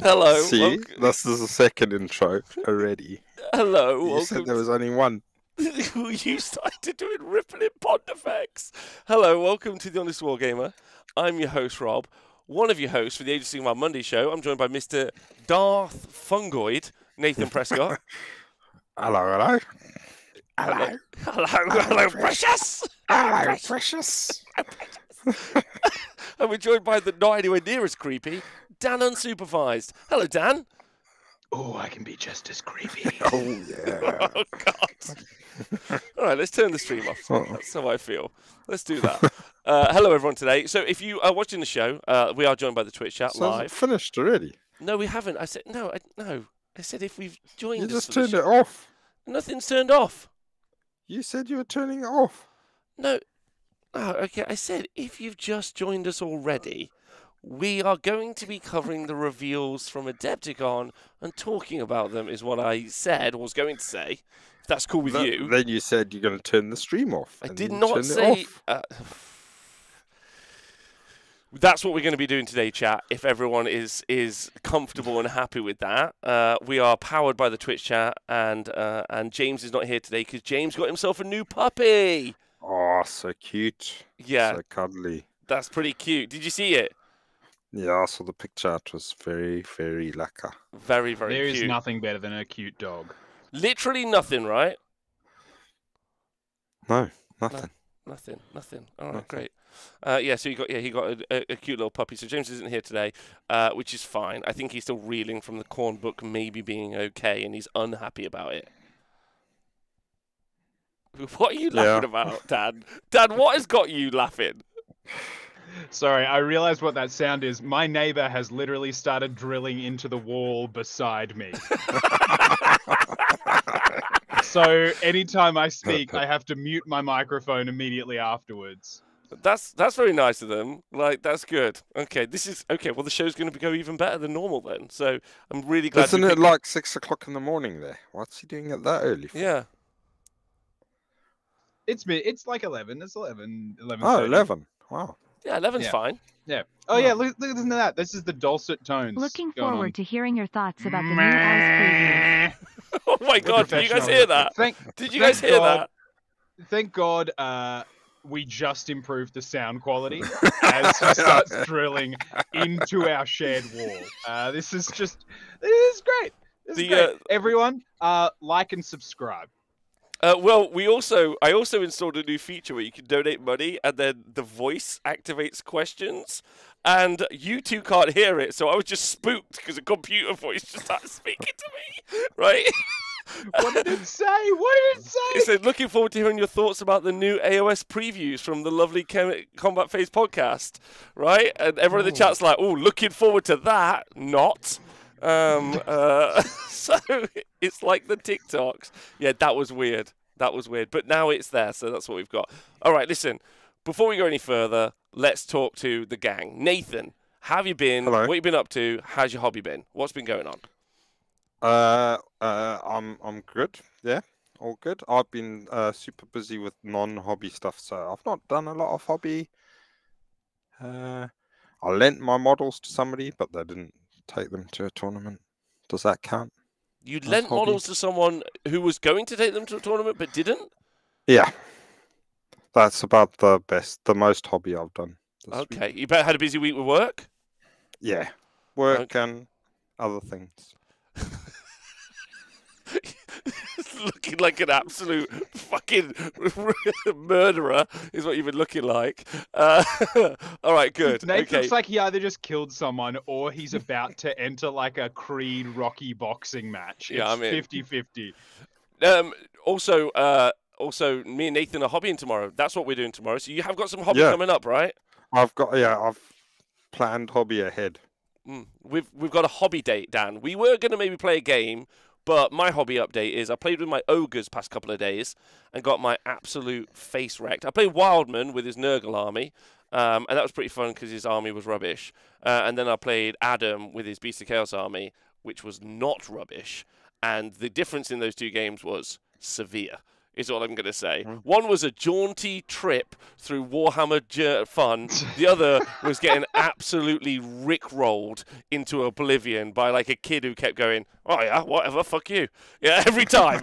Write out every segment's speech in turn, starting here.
Hello. See, this is the second intro already. Hello. You said there was only one. You started doing rippling pond effects. Hello. Welcome to the Honest Wargamer. I'm your host, Rob. One of your hosts for the Age of Sigmar Monday show. I'm joined by Mr. Darth Fungoid, Nathan Prescott. Hello. Hello, precious. Hello, precious. And we're joined by the not anywhere near as creepy, Dan Unsupervised. Hello, Dan. Oh, I can be just as creepy. Oh, yeah. Oh, God. All right, let's turn the stream off. That's how I feel. Let's do that. Hello, everyone, today. So if you are watching the show, we are joined by the Twitch chat So live. it's finished already. No, we haven't. I said, no. I said if we've joined You us just for the turned show. it off. Nothing's turned off. You said you were turning it off. No. Oh, okay. I said if you've just joined us already, we are going to be covering the reveals from Adepticon and talking about them is what I said, or was going to say. If that's cool with you. Then you said you're going to turn the stream off. I and did you not turned it say... off. That's what we're going to be doing today, chat, if everyone is comfortable and happy with that. We are powered by the Twitch chat, and James is not here today because James got himself a new puppy. Oh, so cute. Yeah. So cuddly. That's pretty cute. Did you see it? Yeah, I saw the picture. It was very, very lekker. Very, very There cute. is nothing better than a cute dog. Literally nothing, right? No, nothing. Nothing. All right, Nothing. great. Yeah, so he got a cute little puppy. So James isn't here today, which is fine. I think he's still reeling from the corn book maybe being okay, and he's unhappy about it. What are you laughing about, Dan? Dan, what has got you laughing? Sorry, I realized what that sound is. My neighbor has literally started drilling into the wall beside me. So anytime I speak, I have to mute my microphone immediately afterwards. That's very nice of them. Like, that's good. Okay, well, the show's going to go even better than normal then. So I'm really glad. Isn't it like 6 o'clock in the morning there? What's he doing it that early for? Yeah. It's like 11. It's 11. Oh, 11. Wow. Yeah, 11's fine. Yeah. Oh, yeah, listen to that. This is the dulcet tones. Looking going forward on. to hearing your thoughts about the new AOS previews. Oh my God! Did you guys hear that? Did you guys hear that? Thank God we just improved the sound quality as he starts drilling into our shared wall. This is great. This is great. Everyone, like and subscribe. Well, I also installed a new feature where you can donate money and then the voice activates questions. And you two can't hear it, so I was just spooked because a computer voice just started speaking to me, right? What did it say? What did it say? It said, looking forward to hearing your thoughts about the new AOS previews from the lovely Combat Phase podcast, right? And everyone in the chat's like, oh, looking forward to that. Not. So it's like the TikToks. Yeah, that was weird. But now it's there, so that's what we've got. All right, listen. Before we go any further, let's talk to the gang. Nathan, how have you been? Hello. What have you been up to? How's your hobby been? What's been going on? I'm good. Yeah, all good. I've been super busy with non-hobby stuff, so I've not done a lot of hobby. I lent my models to somebody, but they didn't take them to a tournament. Does that count? You lent models to someone who was going to take them to a tournament but didn't? Yeah. That's about the most hobby I've done this week. Okay. You better had a busy week with work? Yeah. Work and other things. Looking like an absolute fucking murderer is what you've been looking like. All right, good. Nate okay. looks like he either just killed someone or he's about to enter like a Creed Rocky boxing match. Yeah, it's I'm in. 50-50. Also, me and Nathan are hobbying tomorrow. That's what we're doing tomorrow. So you have got some hobby coming up, right? I've planned hobby ahead. We've got a hobby date, Dan. We were going to maybe play a game, but my hobby update is I played with my ogres past couple of days and got my absolute face wrecked. I played Wildman with his Nurgle army, and that was pretty fun because his army was rubbish. And then I played Adam with his Beast of Chaos army, which was not rubbish. And the difference in those two games was severe. is all I'm going to say. Mm. One was a jaunty trip through Warhammer fun. The other was getting absolutely rickrolled into oblivion by like a kid who kept going, "Oh yeah, whatever, fuck you." Yeah, every time.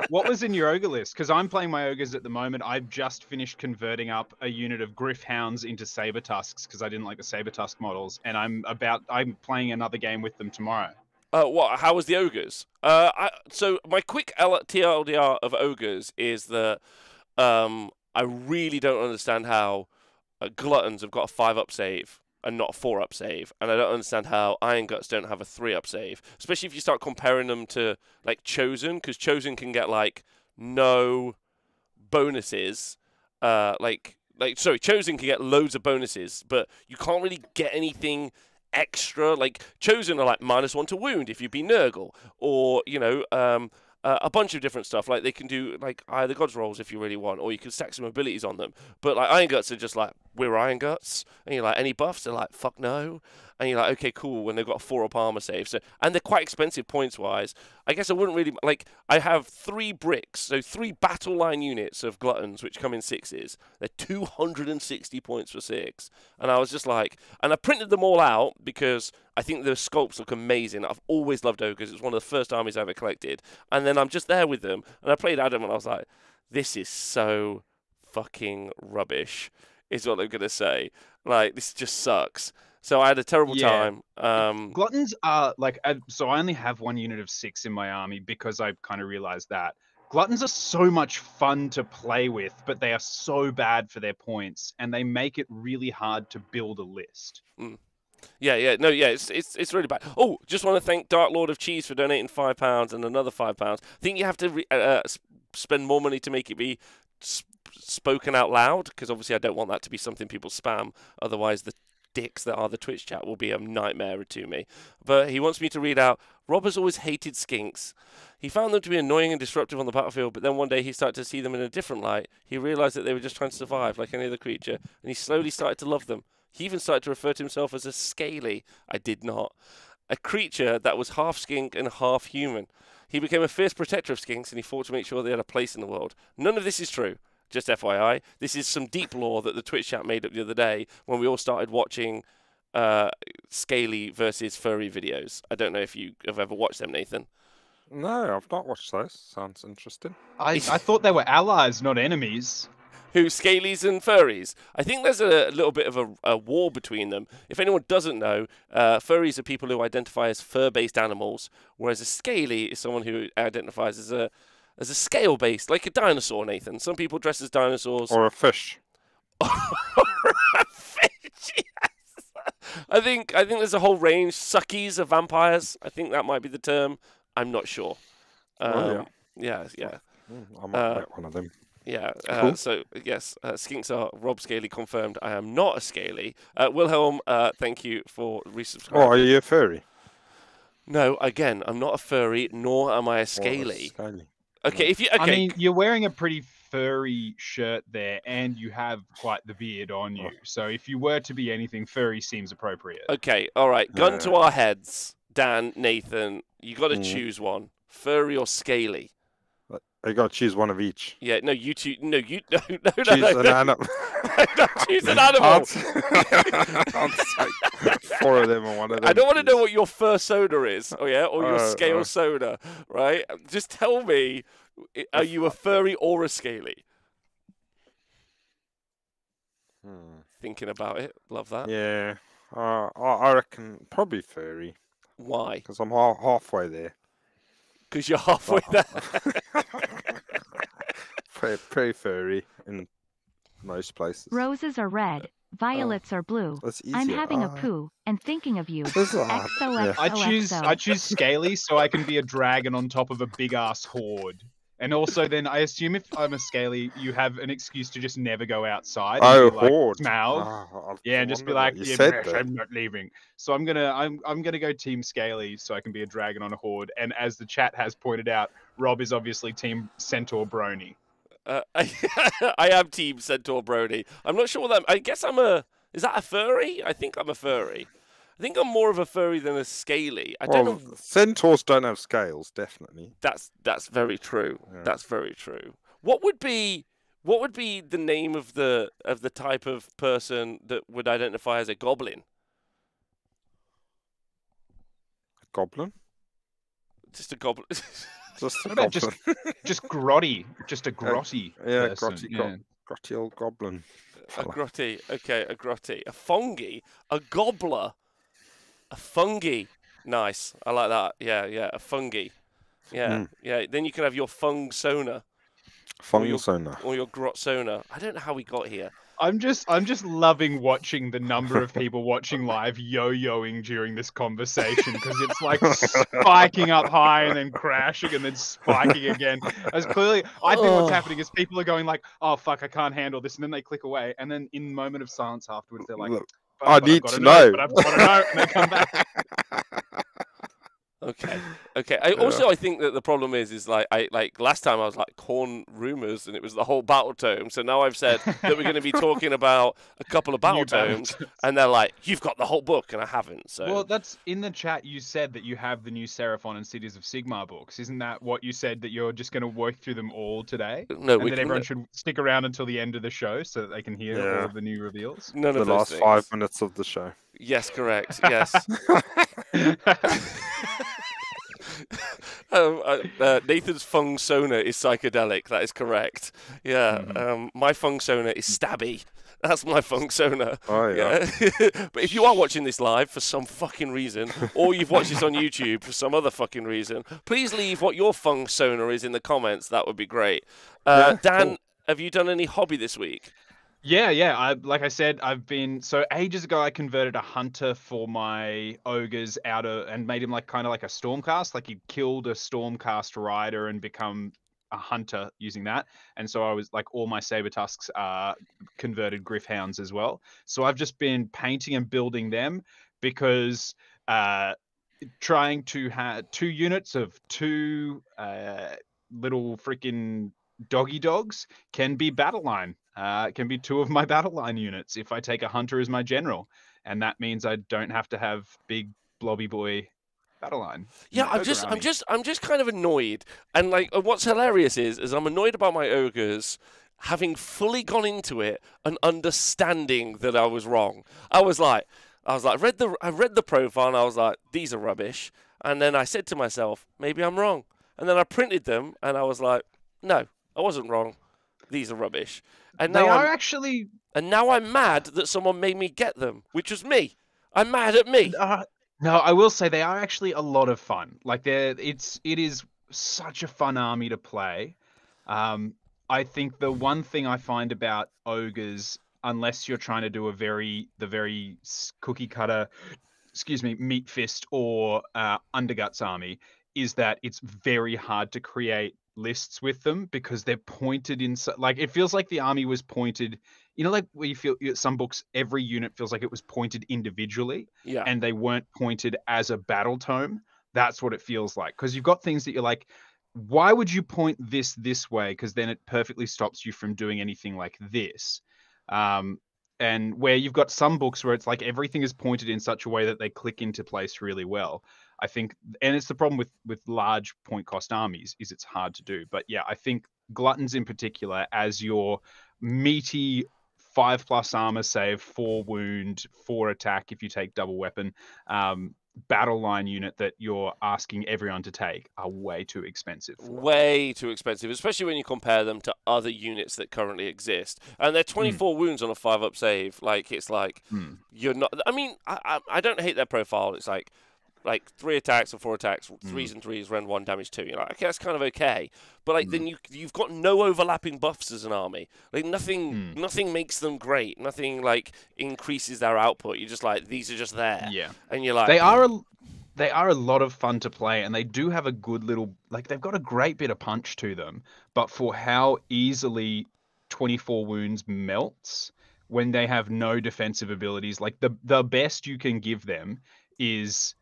What was in your ogre list? Because I'm playing my ogres at the moment. I've just finished converting up a unit of Griff Hounds into Saber Tusks because I didn't like the Saber Tusk models, and I'm playing another game with them tomorrow. What? How was the ogres? So my quick TLDR of ogres is that I really don't understand how gluttons have got a 5-up save and not a 4-up save, and I don't understand how Iron Guts don't have a 3-up save, especially if you start comparing them to like Chosen, because Chosen can get like no bonuses, Chosen can get loads of bonuses, but you can't really get anything extra. Like Chosen are like -1 to wound if you be Nurgle, or a bunch of different stuff. Like they can do like Eye of the Gods rolls if you really want, or you can stack some abilities on them. But like Iron Guts are just like, we're Iron Guts, and you're like, any buffs? They're like, fuck no. And you're like, okay, cool. When they've got a 4-up armor save, and they're quite expensive points wise. I guess I wouldn't really like. I have 3 bricks, so 3 battle line units of gluttons which come in 6s. They're 260 points for 6, and I was just like, and I printed them all out because I think the sculpts look amazing. I've always loved ogres. It's one of the first armies I ever collected, and then I'm just there with them, and I played Adam, and I was like, this is so fucking rubbish. Is what I'm gonna say. Like this just sucks. So I had a terrible time. Gluttons are like, so I only have 1 unit of 6 in my army because I kind of realized that. Gluttons are so much fun to play with, but they are so bad for their points, and they make it really hard to build a list. Mm. It's really bad. Oh, just want to thank Dark Lord of Cheese for donating £5 and another £5. I think you have to spend more money to make it be spoken out loud, because obviously I don't want that to be something people spam. Otherwise, the dicks that are the Twitch chat will be a nightmare to me. But he wants me to read out, Rob has always hated skinks. He found them to be annoying and disruptive on the battlefield, but then one day he started to see them in a different light. He realized that they were just trying to survive like any other creature, and he slowly started to love them. He even started to refer to himself as a scaly. I did not. A creature that was half skink and half human. He became a fierce protector of skinks, and he fought to make sure they had a place in the world. None of this is true. Just FYI, this is some deep lore that the Twitch chat made up the other day when we all started watching scaly versus furry videos. I don't know if you have ever watched them, Nathan. No, I've not watched those. Sounds interesting. I thought they were allies, not enemies. Who, scalies and furries? I think there's a little bit of a war between them. If anyone doesn't know, furries are people who identify as fur-based animals, whereas a scaly is someone who identifies as a scale-based, like a dinosaur, Nathan. Some people dress as dinosaurs. Or a fish. Or a fish, yes. I think there's a whole range. Suckies are vampires. I think that might be the term. I'm not sure. Yeah. I might get one of them. Yeah, Cool. So yes, skinks are Rob Scaly confirmed. I am not a scaly. Wilhelm, thank you for resubscribing. Oh, are you a furry? No, again, I'm not a furry, nor am I a scaly. Okay, if you okay, I mean, you're wearing a pretty furry shirt there, and you have quite the beard on you. So if you were to be anything, furry seems appropriate. Okay, all right. Gun to our heads, Dan, Nathan. You got to choose one: furry or scaly. I got to choose one of each. Yeah, no, you two. No, you no. Choose an animal. Choose an animal. I'll take 4 of them or one of them. I don't want to know what your fur soda is. Oh yeah, or your scale soda, right? Just tell me, are you a furry or a scaly? Thinking about it, love that. Yeah, I reckon probably furry. Why? Because I'm halfway there. Because you're halfway there. Pretty furry in most places. Roses are red, violets are blue. That's easier. I'm having a poo and thinking of you. This is hard. XOXOXO. I choose scaly so I can be a dragon on top of a big ass horde. And also, then I assume if I'm a scaly, you have an excuse to just never go outside. Oh, and be like, horde! Smaug. Yeah, and just be like, I'm not leaving. So I'm gonna go team scaly so I can be a dragon on a horde. And as the chat has pointed out, Rob is obviously team centaur brony. I am team centaur brony. I'm not sure what that. I guess I'm a. Is that a furry? I think I'm a furry. I think I'm more of a furry than a scaly. I don't Well, know. centaurs don't have scales, definitely. That's very true. Yeah. That's very true. What would be the name of the type of person that would identify as a goblin? Goblin? Just a goblin. Just a What about goblin. just grotty? Just a grotty. Yeah, person. grotty old goblin. A Fella. grotty. Okay, a grotty. A fungi. A gobbler. A fungi. Nice. I like that. Yeah, yeah. A fungi. Yeah, yeah. Then you can have your fungsona. Fungsona. Or your grotsona. I don't know how we got here. I'm just loving watching the number of people watching live yo-yoing during this conversation because it's like spiking up high and then crashing and then spiking again. As clearly, I think what's happening is people are going like, "Oh fuck, I can't handle this," and then they click away, and then in moment of silence afterwards, they're like, Look, but I I've need gotta to know. but I've got to know," and they come back. Okay. Okay. I think that the problem is like last time I was like corn rumors and it was the whole battle tome. So now I've said that we're going to be talking about a couple of battle tomes, and they're like, "You've got the whole book," and I haven't. So well, that's in the chat. You said that you have the new Seraphon and Cities of Sigmar books. Isn't that what you said, that you're just going to work through them all today? No, and that everyone should stick around until the end of the show so that they can hear all of the new reveals. None the of those last things. 5 minutes of the show. Yes, correct. Yes. Nathan's fungsona is psychedelic. That is correct. Yeah. My fungsona is stabby. That's my fungsona. Oh, yeah. But if you are watching this live for some fucking reason, or you've watched this on YouTube for some other fucking reason, please leave what your fungsona is in the comments. That would be great. Dan, cool. have you done any hobby this week? Yeah. Like I said, so ages ago I converted a hunter for my ogres and made him like kind of like a stormcast. Like he killed a stormcast rider and become a hunter using that. And so I was like, all my saber tusks are converted griffhounds as well. So I've just been painting and building them because trying to have 2 units of 2 little freaking doggy dogs can be battle line. It can be 2 of my battle line units if I take a hunter as my general, and that means I don't have to have big blobby boy battle line. Yeah, I'm just kind of annoyed, and like what's hilarious is I'm annoyed about my ogres having fully gone into it and understanding that I was wrong. I read the profile and I was like, these are rubbish, and then I said to myself, maybe I'm wrong, and then I printed them and I was like, no, I wasn't wrong. These are rubbish. And now And now I'm mad that someone made me get them, which was me. I'm mad at me. No, I will say they are actually a lot of fun. Like it is such a fun army to play. I think the one thing I find about ogres, unless you're trying to do the very cookie cutter, meat fist or underguts army, is that it's very hard to create lists with them because they're pointed in, like it feels like the army was pointed, like where you feel some books every unit feels like it was pointed individually, and they weren't pointed as a battle tome. That's what it feels like, because you've got things that you're like, why would you point this way, because then it perfectly stops you from doing anything like this. And where you've got some books where it's like everything is pointed in such a way that they click into place really well. I think, and it's the problem with large point cost armies, is it's hard to do. But yeah, I think gluttons in particular, as your meaty 5+ armor save, 4 wound, 4 attack if you take double weapon, battle line unit that you're asking everyone to take, are way too expensive. Way too expensive, especially when you compare them to other units that currently exist. And they're 24 wounds on a 5+ save. Like, it's like, you're not... I mean, I don't hate their profile. It's like 3 attacks or 4 attacks, 3s and 3s, rend 1, damage 2. You're like, okay, that's kind of okay. But like then you've got no overlapping buffs as an army. Like nothing makes them great. Nothing like increases their output. You're just like, these are just there. Yeah. And you're like, they are a lot of fun to play, and they do have a good little, like, they've got a great bit of punch to them. But for how easily 24 wounds melts when they have no defensive abilities, like the best you can give them is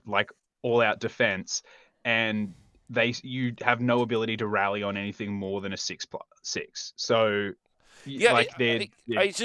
like all out defense, and you have no ability to rally on anything more than a 6+6. So Yeah, like it's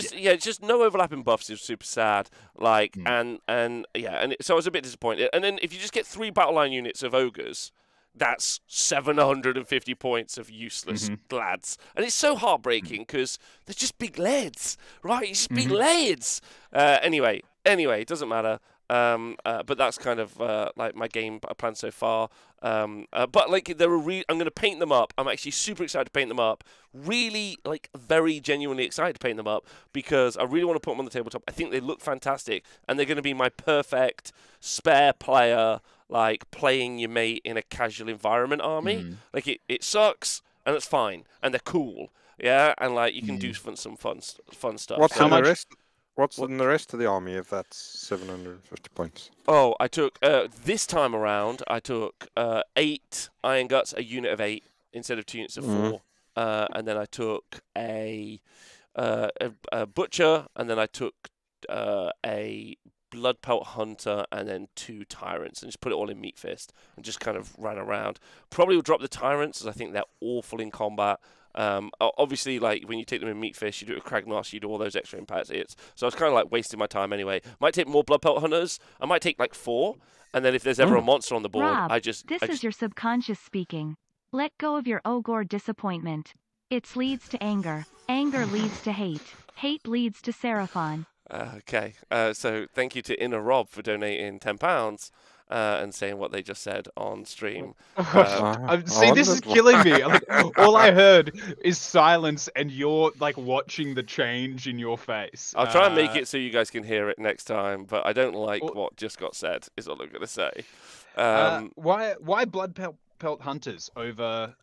just no overlapping buffs is super sad. Like, and so I was a bit disappointed. And then if you just get 3 battle line units of ogres, that's 750 points of useless lads, and it's so heartbreaking because they're just big lads, right? It's just big lads. Anyway, it doesn't matter. But that's kind of like my game plan so far. But like I'm going to paint them up. I'm actually super excited to paint them up. Really, like very genuinely excited to paint them up because I really want to put them on the tabletop. I think they look fantastic, and they're going to be my perfect spare player, like playing your mate in a casual environment army. Like it sucks, and it's fine, and they're cool. Yeah, and like you can do some fun stuff. What's in the rest? What's in the rest of the army if that's 750 points? Oh, I took this time around. I took 8 Iron Guts, a unit of 8 instead of 2 units of 4, and then I took a Butcher, and then I took a Blood Pelt Hunter, and then 2 Tyrants, and just put it all in Meat Fist and just kind of ran around. Probably will drop the Tyrants, as I think they're awful in combat. Obviously, like when you take them in Meat Fist, you do it with Kragnos, you do all those extra impact hits. So I was kind of like wasting my time anyway. Might take more Blood Pelt Hunters. I might take like 4, and then if there's ever a monster on the board, Rob, this is your subconscious speaking. Let go of your ogre disappointment. It leads to anger. Anger leads to hate. Hate leads to Seraphon. Okay, so thank you to Inner Rob for donating £10 and saying what they just said on stream. See, this is killing me. Like, all I heard is silence, and you're like watching the change in your face. I'll try and make it so you guys can hear it next time, but I don't like what just got said. Is all I'm going to say. Why Blood Pelt Hunters over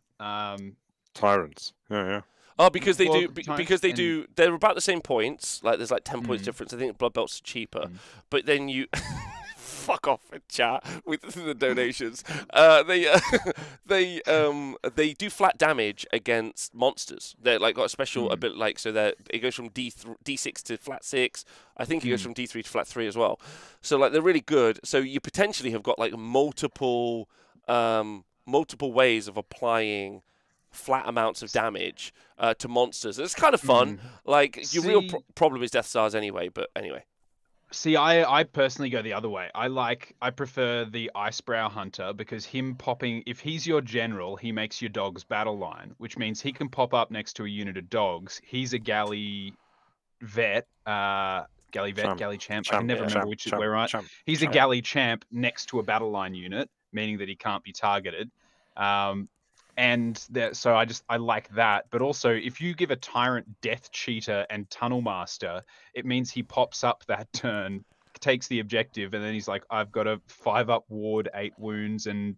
Tyrants? Yeah. Oh, because they do. They're about the same points. Like there's like 10 points difference. I think Blood Belts are cheaper, but then you fuck off in chat with the donations. They do flat damage against monsters. They're like got a special ability, like so that it goes from D6 to flat 6. I think it goes from D3 to flat 3 as well. So like they're really good. So you potentially have got like multiple ways of applying flat amounts of damage to monsters. It's kind of fun. Like your real problem is Death Stars anyway. But anyway. See, I personally go the other way. I prefer the Icebrow Hunter because him popping, if he's your general, he makes your dog's battle line, which means he can pop up next to a unit of dogs. He's a galley vet, galley champ. I can never remember which is where right. He's a galley champ next to a battle line unit, meaning that he can't be targeted. So I like that. But also, if you give a Tyrant Death Cheater and Tunnel Master, it means he pops up that turn, takes the objective, and then he's like, I've got a 5-up ward, 8 wounds, and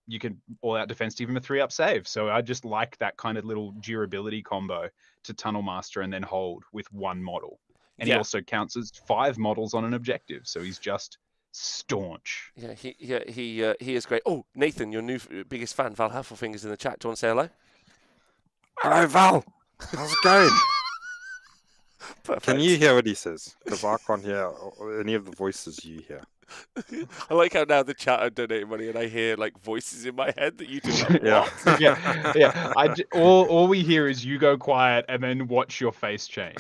you can all-out defense to give him a 3-up save. So I just like that kind of little durability combo to Tunnel Master and then hold with 1 model. And he also counts as 5 models on an objective, so he's just staunch. Yeah, he is great. Oh, Nathan, your new biggest fan, Val Hasselfinger's in the chat. Do you want to say hello? Hello, Val. How's it going? Perfect. Can you hear what he says? Because I can't hear any of the voices you hear. I like how now the chat are donating money and I hear like voices in my head that you do. Like, yeah. All we hear is you go quiet and then watch your face change.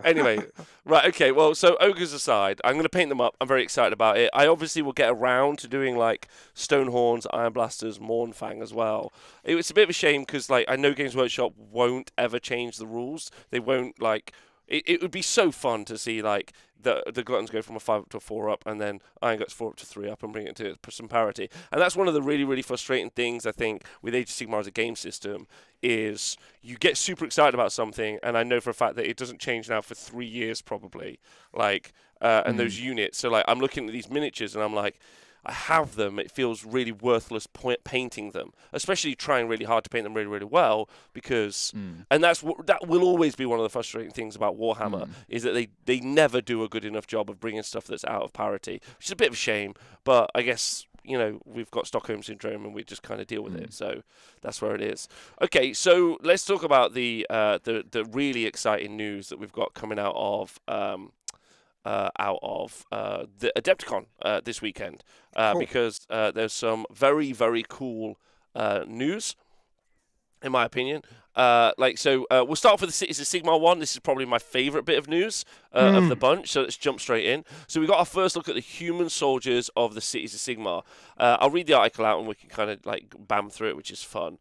Anyway, right, okay. Well, so ogres aside, I'm going to paint them up. I'm very excited about it. I obviously will get around to doing like Stonehorns, Iron Blasters, Mournfang as well. It's a bit of a shame because like I know Games Workshop won't ever change the rules. They won't like. It would be so fun to see like the Gluttons go from a 5 up to a 4 up, and then Iron Guts 4 up to 3 up, and bring it to some parity. And that's one of the really, really frustrating things I think with Age of Sigmar as a game system is you get super excited about something, and I know for a fact that it doesn't change now for 3 years probably. Like and those units. So like I'm looking at these miniatures, and I'm like, I have them. It feels really worthless painting them, especially trying really hard to paint them really, really well. Because, and that will always be one of the frustrating things about Warhammer is that they never do a good enough job of bringing stuff that's out of parity, which is a bit of a shame. But I guess we've got Stockholm syndrome, and we just kind of deal with it. So that's where it is. Okay, so let's talk about the really exciting news that we've got coming out of the Adepticon this weekend because there's some very, very cool news, in my opinion. We'll start off with the Cities of Sigmar one. This is probably my favorite bit of news of the bunch, so let's jump straight in. So we got our first look at the human soldiers of the Cities of Sigmar. I'll read the article out and we can kind of like bam through it, which is fun.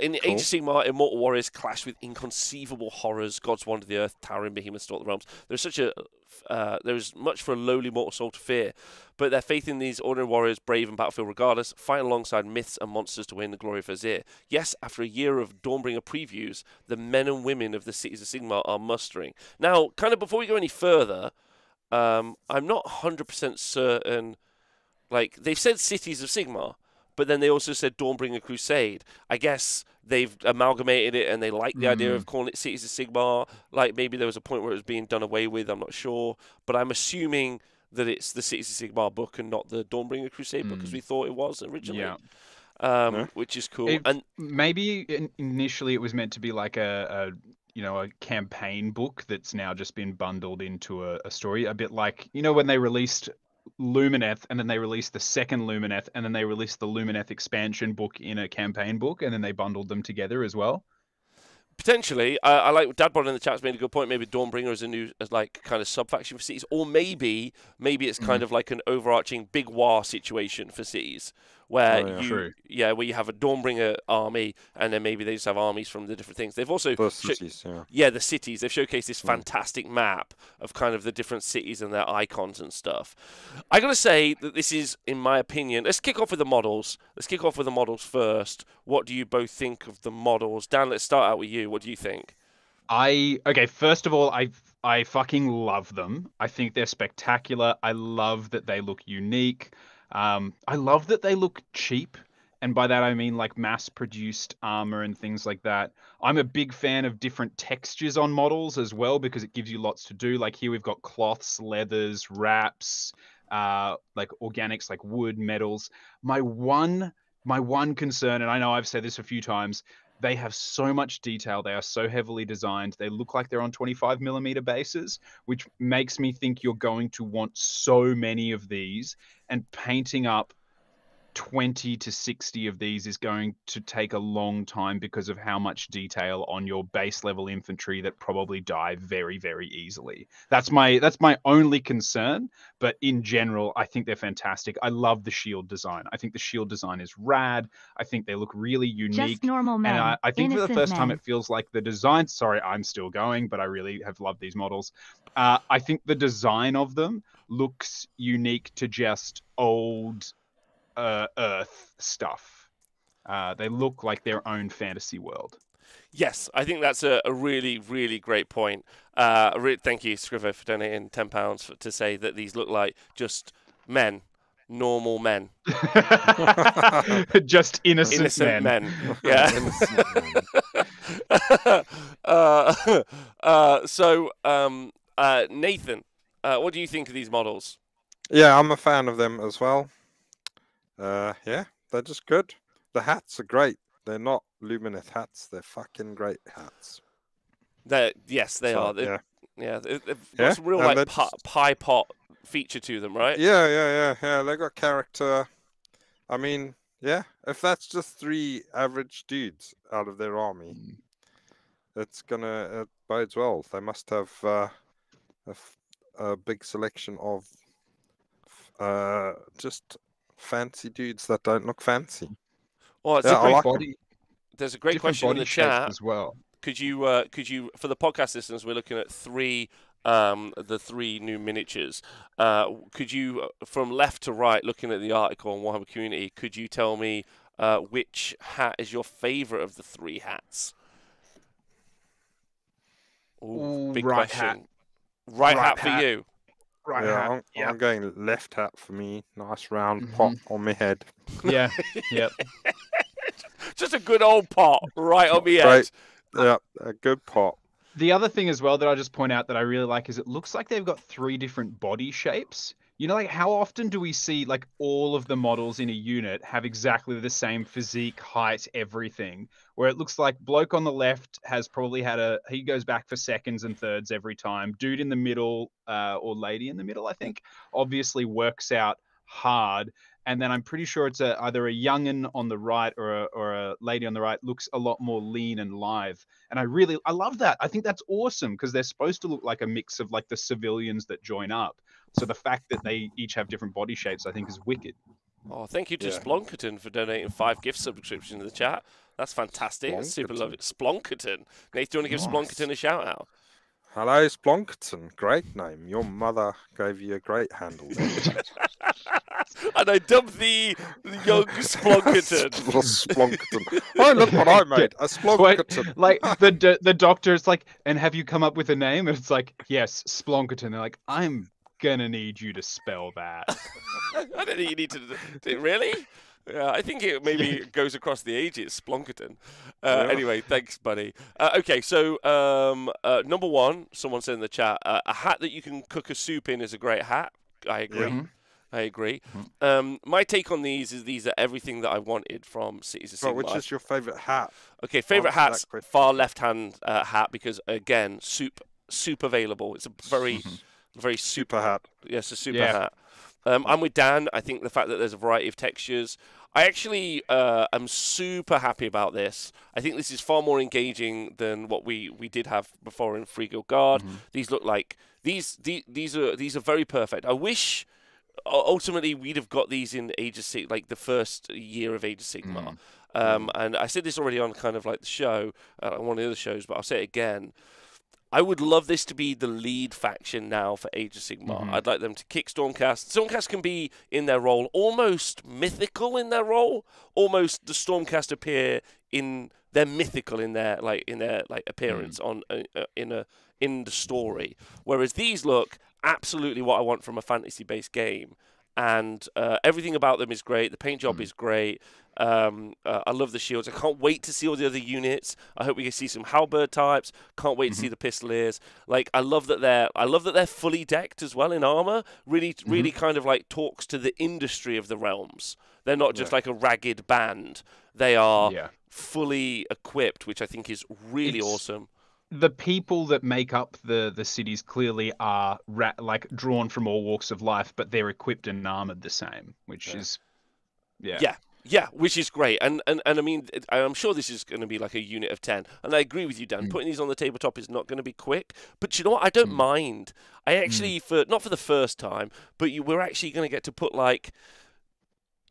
In the Age of Sigmar, immortal warriors clash with inconceivable horrors. Gods wander the earth, towering behemoths stalk the realms. There's much for a lowly mortal soul to fear, but their faith in these ordinary warriors, brave and battlefield regardless, fight alongside myths and monsters to win the glory of Azir. Yes, after a year of Dawnbringer previews, the men and women of the Cities of Sigmar are mustering. Now, kind of before we go any further, I'm not 100% certain. Like, they've said Cities of Sigmar, but then they also said Dawnbringer Crusade. I guess they've amalgamated it and they like the idea of calling it Cities of Sigmar. Like, maybe there was a point where it was being done away with, I'm not sure. But I'm assuming that it's the Cities of Sigmar book and not the Dawnbringer Crusade book, as we thought it was originally. Yeah. Which is cool. And maybe initially it was meant to be like a campaign book that's now just been bundled into a story, a bit like, when they released Lumineth and then they released the second Lumineth and then they released the Lumineth expansion book in a campaign book and then they bundled them together as well. Potentially, I like Dadbot in the chat's made a good point. Maybe Dawnbringer is a new, kind of sub-faction for Cities, or maybe it's kind of like an overarching big war situation for Cities, where where you have a Dawnbringer army, and then maybe they just have armies from the different things. They've also the cities, the cities. They've showcased this fantastic map of kind of the different cities and their icons and stuff. I gotta say that this is, in my opinion, let's kick off with the models. Let's kick off with the models first. What do you both think of the models? Dan, let's start out with you. What do you think? First of all, I fucking love them. I think they're spectacular. I love that they look unique. I love that they look cheap. And by that, I mean like mass-produced armor and things like that. I'm a big fan of different textures on models as well, because it gives you lots to do. Like here we've got cloths, leathers, wraps, like organics, like wood, metals. My one concern, and I know I've said this a few times, they have so much detail. They are so heavily designed. They look like they're on 25mm bases, which makes me think you're going to want so many of these, and painting up 20 to 60 of these is going to take a long time because of how much detail on your base level infantry that probably die very, very easily. That's my only concern, but in general, I think they're fantastic. I love the shield design. I think the shield design is rad. I think they look really unique. Just normal men. And I think for the first time, men. it feels like the design, sorry, I'm still going, but I really have loved these models. I think the design of them looks unique to just old Earth stuff. They look like their own fantasy world. Yes, I think that's a really, really great point. Thank you, Scrivo, for donating £10 to say that these look like just men, normal men. Just innocent men. Yeah. Nathan, what do you think of these models? Yeah, I'm a fan of them as well. They're just good. The hats are great. They're not Lumineth hats. They're fucking great hats. They are. They've got some real like pie pot feature to them, right? Yeah. They got character. I mean, if that's just 3 average dudes out of their army, it bodes well. They must have a big selection of just fancy dudes that don't look fancy. Well, there's a great question in the chat as well. Could you, for the podcast listeners, we're looking at the 3 new miniatures. Could you, from left to right, looking at the article on Warhammer Community, could you tell me which hat is your favorite of the 3 hats? Ooh, big right question. Hat. Right hat for you. Right hat. I'm going left hat for me. Nice round pot on my head. Yeah. Yep. Just a good old pot right on my head. Yeah, a good pot. The other thing as well that I just point out that I really like is it looks like they've got 3 different body shapes. Like how often do we see like all of the models in a unit have exactly the same physique, height, everything, where it looks like bloke on the left has probably he goes back for seconds and thirds every time. Dude in the middle, or lady in the middle, I think, obviously works out hard. and then I'm pretty sure it's either a young'un on the right or a lady on the right looks a lot more lean and live. And I love that. I think that's awesome because they're supposed to look like a mix of like the civilians that join up. So the fact that they each have different body shapes, I think, is wicked. Oh, thank you to Yeah. Splonkerton for donating 5 gift subscriptions in the chat. That's fantastic. That's super Splonkerton. lovely. Splonkerton. Nate, do you want to give Nice. Splonkerton a shout out? Hello, Splonkerton. Great name. Your mother gave you a great handle there. And I dubbed the young Splonkerton. Splonkerton. Oh, look what I made. A Splonkerton. Like the doctor's like, and have you come up with a name? And it's like, yes, Splonkerton. They're like, I'm gonna need you to spell that. I don't think you need to really? Yeah, I think it maybe goes across the ages, Splonkerton. Anyway, thanks, buddy. Okay, so number one, someone said in the chat, a hat that you can cook a soup in is a great hat. I agree. Yeah. I agree. My take on these is these are everything that I wanted from Cities of Sigmar. Which is your favourite hat? Okay, favourite Answer that hat's question. far left-hand hat because, again, soup available. It's a very Super hat. Yes, a super Yeah. hat. I'm with Dan. I think the fact that there's a variety of textures. I actually am super happy about this. I think this is far more engaging than what we did have before in Free Guild Guard. These look like these are very perfect. I wish ultimately we'd have got these in Age of Sigmar, like the first year of Age of Sigmar. And I said this already on kind of like the show, on one of the other shows, but I'll say it again. I would love this to be the lead faction now for Age of Sigmar. I'd like them to kick Stormcast. Stormcast can be in their role almost mythical in their role. Almost the Stormcast appear in they're mythical in their appearance on in the story. Whereas these look absolutely what I want from a fantasy-based game. And everything about them is great. The paint job is great. I love the shields. I can't wait to see all the other units. I hope we can see some halberd types. Can't wait to see the pistoliers. Like I love that they're fully decked as well in armor. Really kind of like talks to the industry of the realms. They're not just like a ragged band. They are fully equipped, which I think is really awesome. The people that make up the cities clearly are like drawn from all walks of life, but they're equipped and armored the same, which is which is great. And I mean, I'm sure this is going to be like a unit of 10. And I agree with you, Dan. Putting these on the tabletop is not going to be quick. But you know what? I don't mind. I actually, not for the first time, but we're actually going to get to put like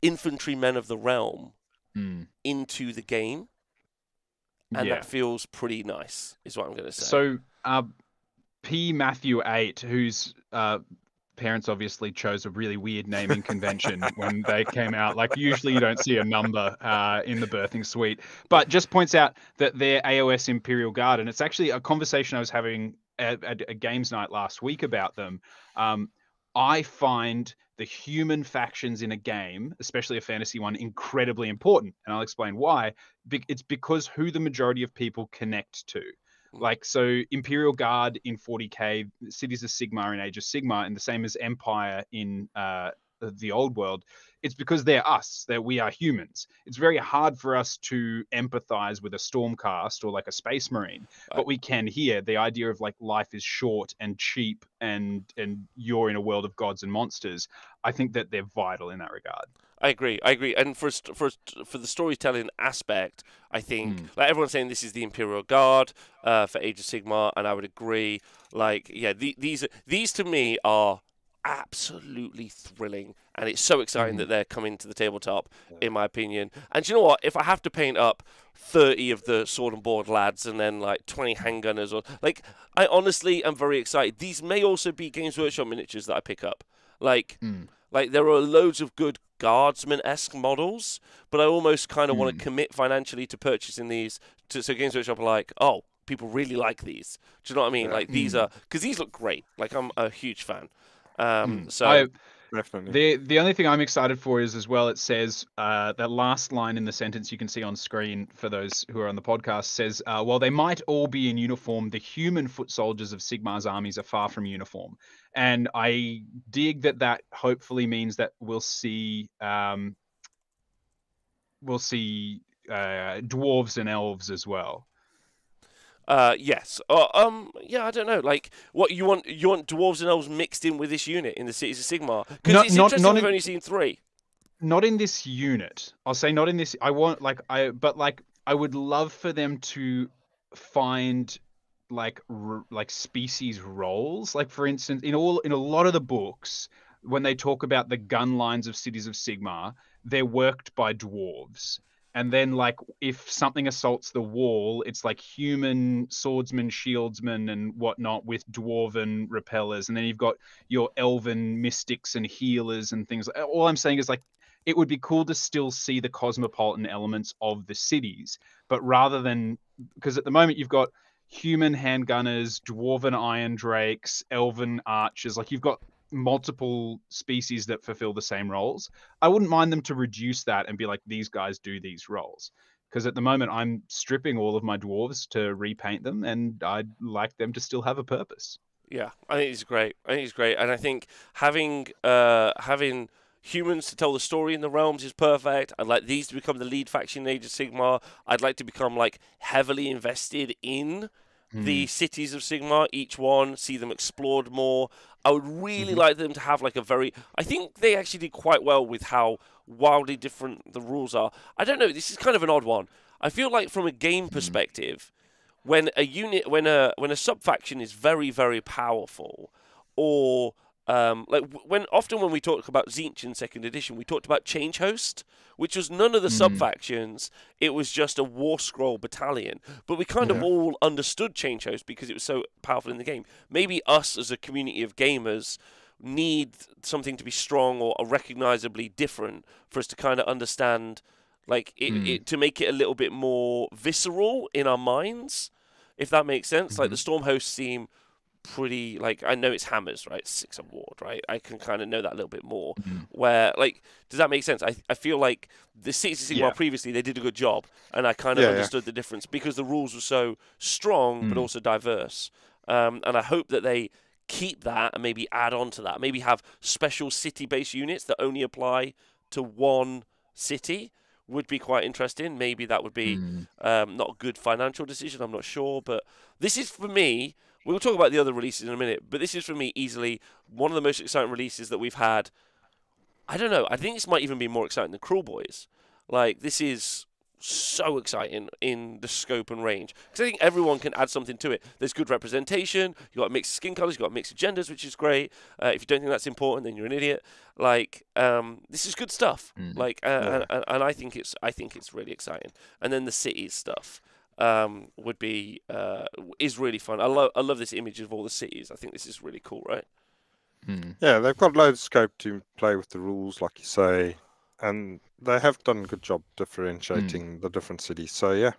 infantrymen of the realm into the game. And that feels pretty nice, is what I'm going to say. So, P. Matthew 8, whose parents obviously chose a really weird naming convention when they came out. Like, usually you don't see a number in the birthing suite. But just points out that they're AOS Imperial Guard. And it's actually a conversation I was having at a games night last week about them. I find the human factions in a game, especially a fantasy one, incredibly important. And I'll explain why. It's because who the majority of people connect to. Like, so Imperial Guard in 40k, Cities of Sigmar in Age of Sigmar, and the same as Empire in the old world, it's because they're us, that we are humans. It's very hard for us to empathize with a Stormcast or like a Space Marine, but we can here. The idea of like life is short and cheap and you're in a world of gods and monsters. I think that they're vital in that regard. I agree. And for the storytelling aspect, I think like everyone's saying this is the Imperial Guard for Age of Sigmar, and I would agree. Like, yeah, these to me are absolutely thrilling, and it's so exciting that they're coming to the tabletop, in my opinion. And you know what? If I have to paint up 30 of the sword and board lads and then like 20 handgunners, or like, I honestly am very excited. These may also be Games Workshop miniatures that I pick up. Like there are loads of good guardsman-esque models, but I almost kind of want to commit financially to purchasing these. So Games Workshop are like, oh, people really like these. Do you know what I mean? Like these are, because these look great. Like I'm a huge fan. So Definitely. The only thing I'm excited for is as well, it says that last line in the sentence you can see on screen for those who are on the podcast says, while they might all be in uniform, the human foot soldiers of Sigmar's armies are far from uniform. And I dig that hopefully means that we'll see dwarves and elves as well. Yes. Yeah, I don't know. Like, what you want dwarves and elves mixed in with this unit in the Cities of Sigmar? Because it's interesting we've only seen 3. not in this unit. I'll say not in this. I want but like I would love for them to find like like species roles. Like for instance, in a lot of the books, when they talk about the gun lines of cities of Sigmar, they're worked by dwarves. And then like if something assaults the wall, it's like human swordsmen, shieldsmen, and whatnot with dwarven repellers. And then you've got your elven mystics and healers and things. All I'm saying is like it would be cool to still see the cosmopolitan elements of the cities, but rather than, because at the moment you've got human handgunners, dwarven iron drakes, elven archers, like you've got multiple species that fulfill the same roles. I wouldn't mind them to reduce that and be like, these guys do these roles. Because at the moment I'm stripping all of my dwarves to repaint them, and I'd like them to still have a purpose. Yeah, I think it's great. I think it's great, and I think having humans to tell the story in the realms is perfect. I'd like these to become the lead faction in Age of Sigmar. I'd like to become like heavily invested in the cities of Sigmar, each one, see them explored more. I would really like them to have like a very... I think they actually did quite well with how wildly different the rules are. I don't know, this is kind of an odd one. I feel like from a game perspective, when a unit, when a sub-faction is very, very powerful, or... often when we talk about Tzeentch in 2nd edition, we talked about Change Host, which was none of the sub-factions. It was just a War Scroll battalion. But we kind of all understood Change Host because it was so powerful in the game. Maybe us as a community of gamers need something to be strong or recognizably different for us to kind of understand, like, to make it a little bit more visceral in our minds, if that makes sense. Like, the Storm Hosts seem... pretty, like, I know it's hammers, right? 6 award, right? I can kind of know that a little bit more. Where, like, does that make sense? I feel like the Cities of Sigmar previously, they did a good job, and I kind of understood the difference because the rules were so strong but also diverse. And I hope that they keep that and maybe add on to that. Maybe have special city-based units that only apply to one city. Would be quite interesting. Maybe that would be not a good financial decision, I'm not sure. But this is, for me... We'll talk about the other releases in a minute, but this is, for me, easily one of the most exciting releases that we've had. I don't know. I think this might even be more exciting than Cruel Boys. Like, this is so exciting in the scope and range. Because I think everyone can add something to it. There's good representation. You've got mixed skin colors. You've got mixed genders, which is great. If you don't think that's important, then you're an idiot. Like, this is good stuff. Like, and I think it's really exciting. And then the cities stuff. Would be is really fun. I love this image of all the cities. I think this is really cool, right? Yeah, they've got loads of scope to play with the rules, like you say, and they have done a good job differentiating the different cities. So yeah,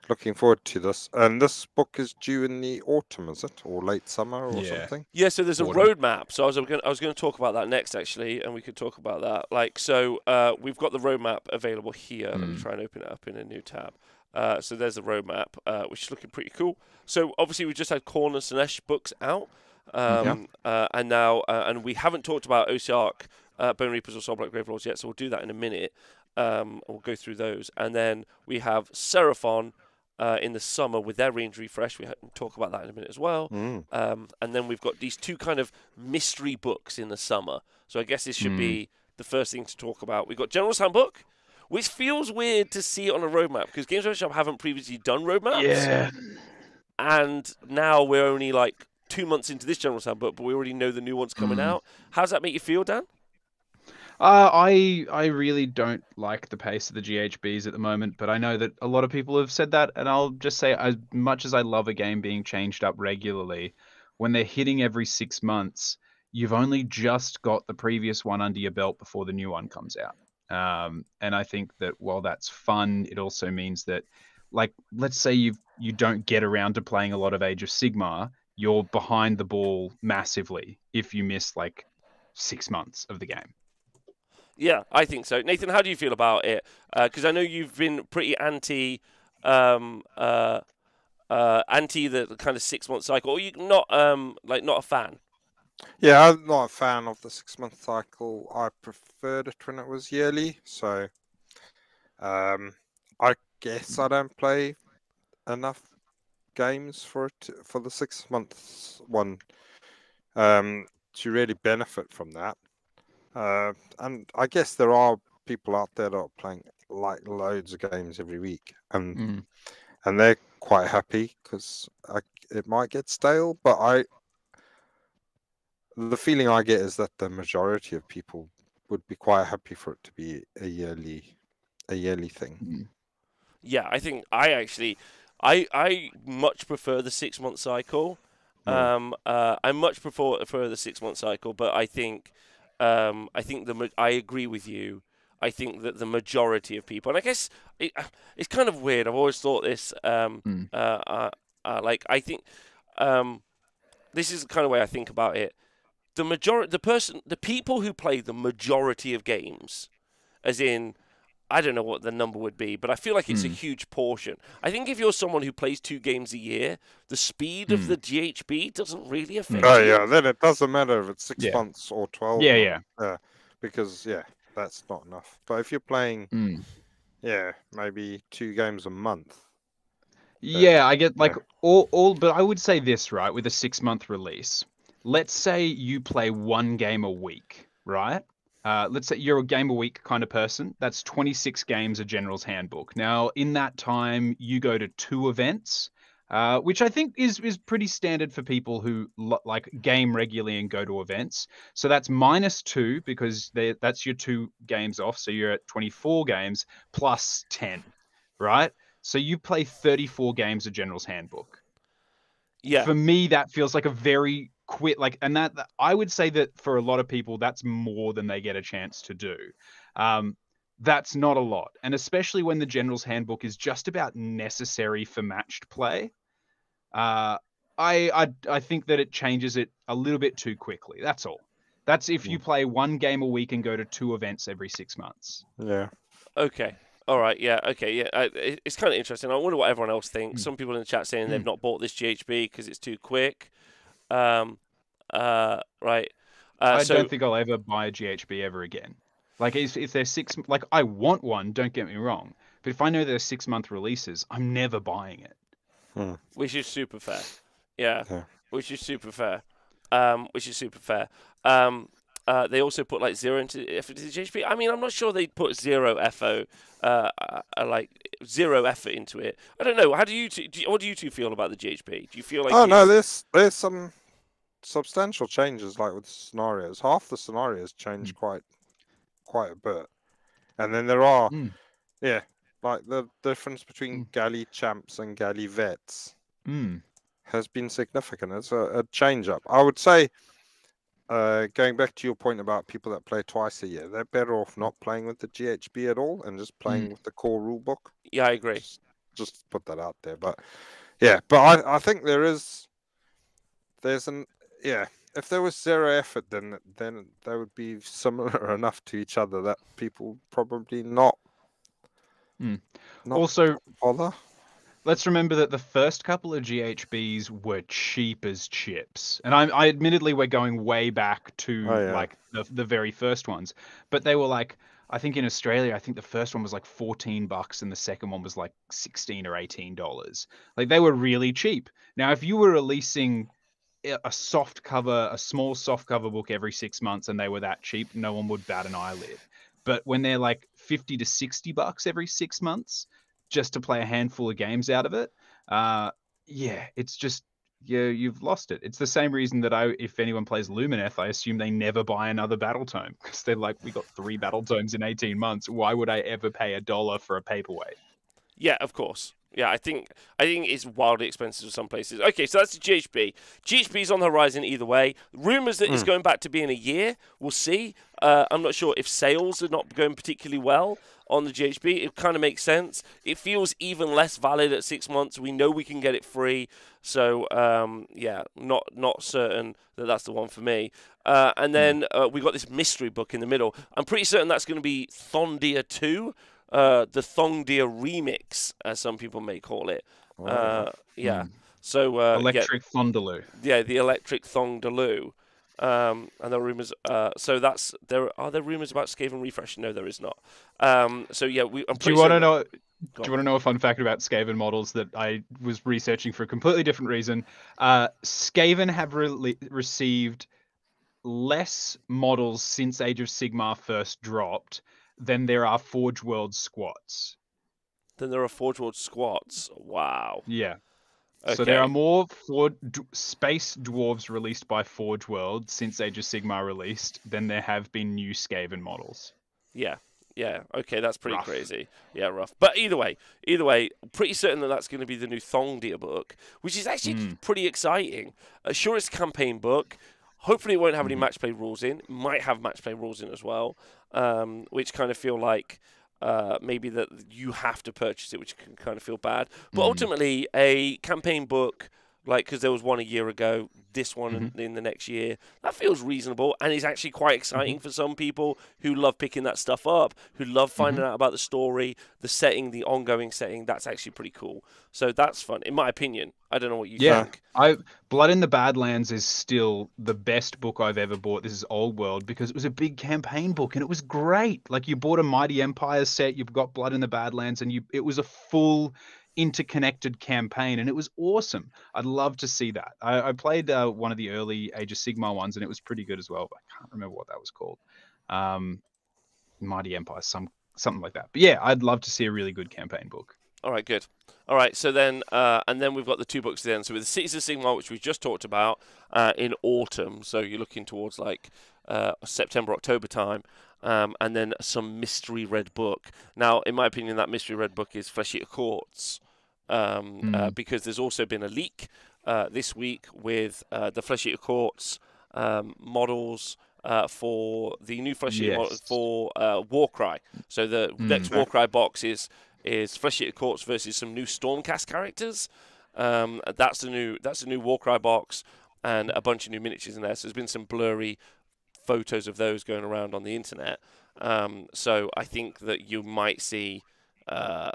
looking forward to this. And this book is due in the autumn, is it, or late summer, or something? Yeah. So there's a roadmap. So I was going to talk about that next, actually, and we could talk about that. Like, so we've got the roadmap available here. Let me try and open it up in a new tab. So there's the roadmap, which is looking pretty cool. So obviously we just had Khorne and Slaanesh books out, and now and we haven't talked about Osiark, Bone Reapers or Soulblight Gravelords yet, so we'll do that in a minute. We'll go through those, and then we have Seraphon in the summer with their range refresh. We'll talk about that in a minute as well. And then we've got these two kind of mystery books in the summer. So I guess this should be the first thing to talk about. We've got General's Handbook, which feels weird to see on a roadmap because Games Workshop haven't previously done roadmaps. Yeah. And now we're only like 2 months into this General's Handbook, but we already know the new one's coming out. How does that make you feel, Dan? I really don't like the pace of the GHBs at the moment, but I know that a lot of people have said that, and I'll just say, as much as I love a game being changed up regularly, when they're hitting every 6 months, you've only just got the previous one under your belt before the new one comes out. And I think that while that's fun, it also means that, like, let's say you don't get around to playing a lot of Age of Sigmar, you're behind the ball massively if you miss like 6 months of the game. Yeah, I think so. Nathan, how do you feel about it? Because I know you've been pretty anti the kind of 6 month cycle. Or you not not a fan? Yeah, I'm not a fan of the 6 month cycle. I preferred it when it was yearly. So, I guess I don't play enough games for the 6 months one to really benefit from that. And I guess there are people out there that are playing like loads of games every week, and Mm. they're quite happy because it might get stale. But the feeling I get is that the majority of people would be quite happy for it to be a yearly thing. Mm. Yeah, I think I much prefer the 6-month cycle. I much prefer the 6-month cycle, but I think I agree with you. I think that the majority of people, and I guess it's kind of weird. I've always thought this. Like I think this is the kind of way I think about it. The people who play the majority of games, as in, I don't know what the number would be, but I feel like it's a huge portion. I think if you're someone who plays 2 games a year, the speed of the GHB doesn't really affect you. Oh yeah, then it doesn't matter if it's 6 months or 12. Yeah. Because that's not enough. But if you're playing, maybe 2 games a month. Yeah, I get like all, but I would say this, right? With a 6-month release, let's say you play 1 game a week, right? Let's say you're a game a week kind of person. That's 26 games, a General's Handbook. Now, in that time, you go to 2 events, which I think is pretty standard for people who like game regularly and go to events. So that's -2 because that's your 2 games off. So you're at 24 games plus 10, right? So you play 34 games of General's Handbook. Yeah. For me, that feels like a very quick, like, and that I would say that for a lot of people, that's more than they get a chance to do. That's not a lot. And especially when the General's Handbook is just about necessary for matched play. I think that it changes it a little bit too quickly. That's all. That's if you play 1 game a week and go to 2 events every 6 months. Yeah. Okay. All right. Yeah. Okay. Yeah. It's kind of interesting. I wonder what everyone else thinks. Some people in the chat saying they've not bought this GHB because it's too quick. Right. I don't think I'll ever buy a GHB ever again. Like if they're 6, like I want one. Don't get me wrong. But if I know they're 6-month releases, I'm never buying it. Which is super fair. Yeah. Which is super fair. They also put like 0 into GHB. I mean, I'm not sure they put 0 FO, like 0 effort into it. I don't know. How do you what do you two feel about the GHB? Do you feel like? Oh no, there's some substantial changes, like with scenarios. Half the scenarios change quite a bit, and then there are like the difference between galley champs and galley vets has been significant. It's a change up. I would say, going back to your point about people that play twice a year, they're better off not playing with the GHB at all and just playing with the core rulebook. Yeah, I agree. Just put that out there. But yeah, but I think there's if there was 0 effort, then they would be similar enough to each other that people probably not also bother. Let's remember that the first couple of GHBs were cheap as chips. And I admittedly, we're going way back to like the very first ones. But they were like, I think in Australia, I think the first one was like $14 and the second one was like $16 or $18. Like they were really cheap. Now, if you were releasing a small soft cover book every 6 months and they were that cheap, no one would bat an eyelid. But when they're like $50 to $60 every 6 months, just to play a handful of games out of it, it's just you've lost it. It's the same reason that if anyone plays Lumineth, I assume they never buy another Battletome because they're like, we got 3 Battletomes in 18 months. Why would I ever pay $1 for a paperweight? Yeah, of course. Yeah, I think it's wildly expensive in some places. Okay, so that's the GHB. GHB's on the horizon either way. Rumours that it's going back to being a year. We'll see. I'm not sure if sales are not going particularly well on the GHB. It kind of makes sense. It feels even less valid at 6 months. We know we can get it free. So, not certain that that's the one for me. And then we got this mystery book in the middle. I'm pretty certain that's going to be Thondia 2. The Thongdia remix, as some people may call it. So Electric Thondaloo. Yeah, the Electric Thongdaloo. And there are rumors. Are there rumors about Skaven Refresh? No, there is not. Do you want to know? Do you want to know a fun fact about Skaven models that I was researching for a completely different reason? Skaven have received less models since Age of Sigmar first dropped than there are Forge World squats. Then there are Forge World squats. Wow. Yeah. Okay. So there are more space dwarves released by Forge World since Age of Sigmar released than there have been new Skaven models. Yeah. Yeah. Okay, that's pretty Rough. crazy. Yeah, rough. But either way, pretty certain that that's going to be the new Thongdir book, which is actually pretty exciting. Sure, it's a campaign book. Hopefully, it won't have any match play rules in. It might have match play rules in as well, which kind of feel like maybe that you have to purchase it, which can kind of feel bad. But ultimately, a campaign book, like, because there was one a year ago, this one in the next year, that feels reasonable and is actually quite exciting for some people who love picking that stuff up, who love finding out about the story, the setting, the ongoing setting. That's actually pretty cool. So that's fun, in my opinion. I don't know what you think. Blood in the Badlands is still the best book I've ever bought. This is Old World because it was a big campaign book and it was great. Like, you bought a Mighty Empire set, you've got Blood in the Badlands, and it was a full interconnected campaign, and it was awesome. I'd love to see that. I played one of the early Age of Sigmar ones, and it was pretty good as well. But I can't remember what that was called. Mighty Empire, something like that. But yeah, I'd love to see a really good campaign book. All right, good. All right, so then, and then we've got the two books then. So with the Cities of Sigmar, which we just talked about in autumn, so you're looking towards like September, October time, and then some mystery red book. Now, in my opinion, that mystery red book is Flesh Eater Courts, because there's also been a leak this week with the Flesh Eater Courts models for the new Flesh Eater model for Warcry. So the next Warcry box is Flesh Eater Courts versus some new Stormcast characters. That's the new Warcry box and a bunch of new miniatures in there. So there's been some blurry photos of those going around on the internet. So I think that you might see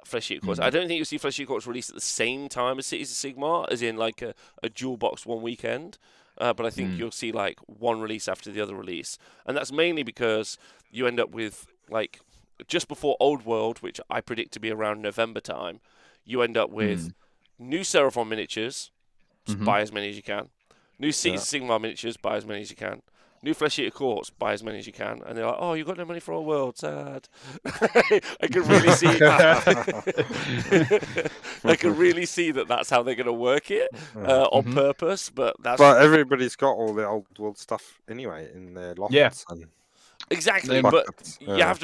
Flesh Eater Courts. I don't think you'll see Flesh Eater Courts released at the same time as Cities of Sigmar, as in like a dual box one weekend. But I think you'll see like one release after the other release. And that's mainly because you end up with like just before Old World, which I predict to be around November time, you end up with new Seraphon miniatures, buy as many as you can. New Cities of Sigmar miniatures, buy as many as you can. New Flesh Eater Courts, buy as many as you can. And they're like, oh, you've got no money for Old World, sad. I can really see I can really see that that's how they're going to work it on purpose. But everybody's got all the Old World stuff anyway in their lofts. Yeah. Exactly, but you have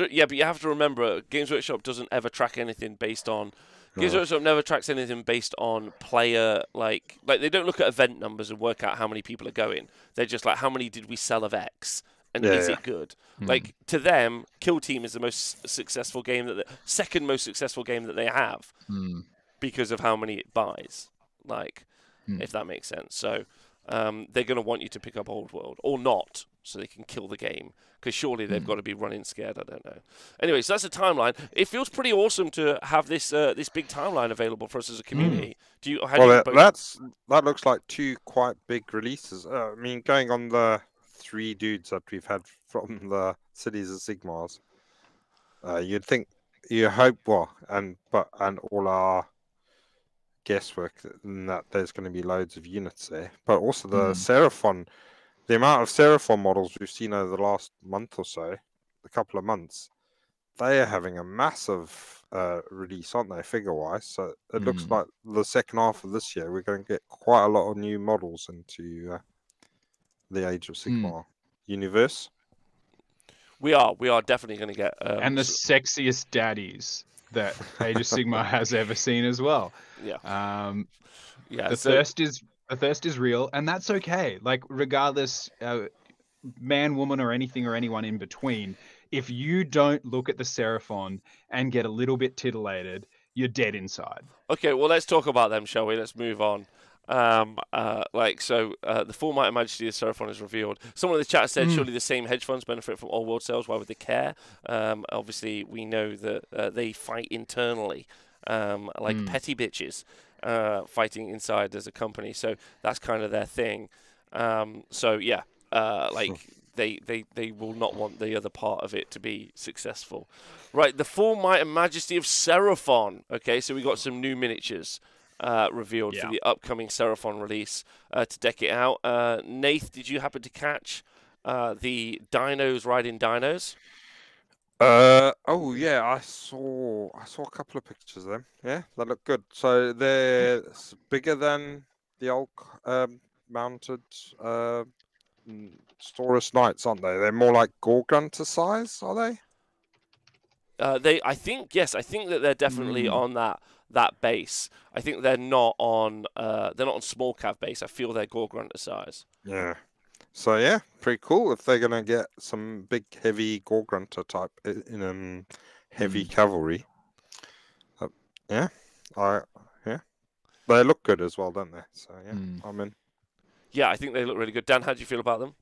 to remember, Games Workshop doesn't ever track anything based on. Games Workshop never tracks anything based on player like they don't look at event numbers and work out how many people are going. They're just like, how many did we sell of X, and is it good? Like, to them, Kill Team is the most successful game second most successful game that they have because of how many it buys. Like, if that makes sense. So they're going to want you to pick up Old World or not, so they can kill the game. Because surely they've got to be running scared. I don't know. Anyway, so that's the timeline. It feels pretty awesome to have this this big timeline available for us as a community. That looks like two quite big releases. I mean, going on the 3 dudes that we've had from the Cities of Sigmars, you'd think, you hope, and all our guesswork that there's going to be loads of units there, but also the Seraphon. The amount of Seraphon models we've seen over the last month or so, a couple of months, they are having a massive release, aren't they, figure-wise? So it looks like the second half of this year, we're going to get quite a lot of new models into the Age of Sigmar universe. We are definitely going to get... and the sexiest daddies that Age of Sigmar has ever seen as well. Yeah. The thirst is real, and that's okay. Like, regardless, man, woman, or anything or anyone in between, if you don't look at the Seraphon and get a little bit titillated, you're dead inside. Okay, well, let's talk about them, shall we? Let's move on. The full might and majesty of Seraphon is revealed. Someone in the chat said, surely the same hedge funds benefit from Old World sales. Why would they care? Obviously, we know that they fight internally, like petty bitches. Fighting inside as a company, so that's kind of their thing. They will not want the other part of it to be successful. Right, the full might and majesty of Seraphon. Okay, so we got some new miniatures revealed for the upcoming Seraphon release to deck it out. Nath, did you happen to catch the dinos riding dinos? Oh yeah, I saw a couple of pictures of them. Yeah, they look good. So they're bigger than the old mounted Saurus Knights, aren't they? They're more like Gorgunter size, are they? I think yes, I think that they're definitely on that base. I think they're not on small cav base. I feel they're Gorgrunter size. Yeah. So yeah, pretty cool if they're gonna get some big heavy Gorgrunter type in heavy cavalry. Yeah, yeah, they look good as well, don't they? So yeah, I'm in. Yeah, I think they look really good. Dan, how do you feel about them?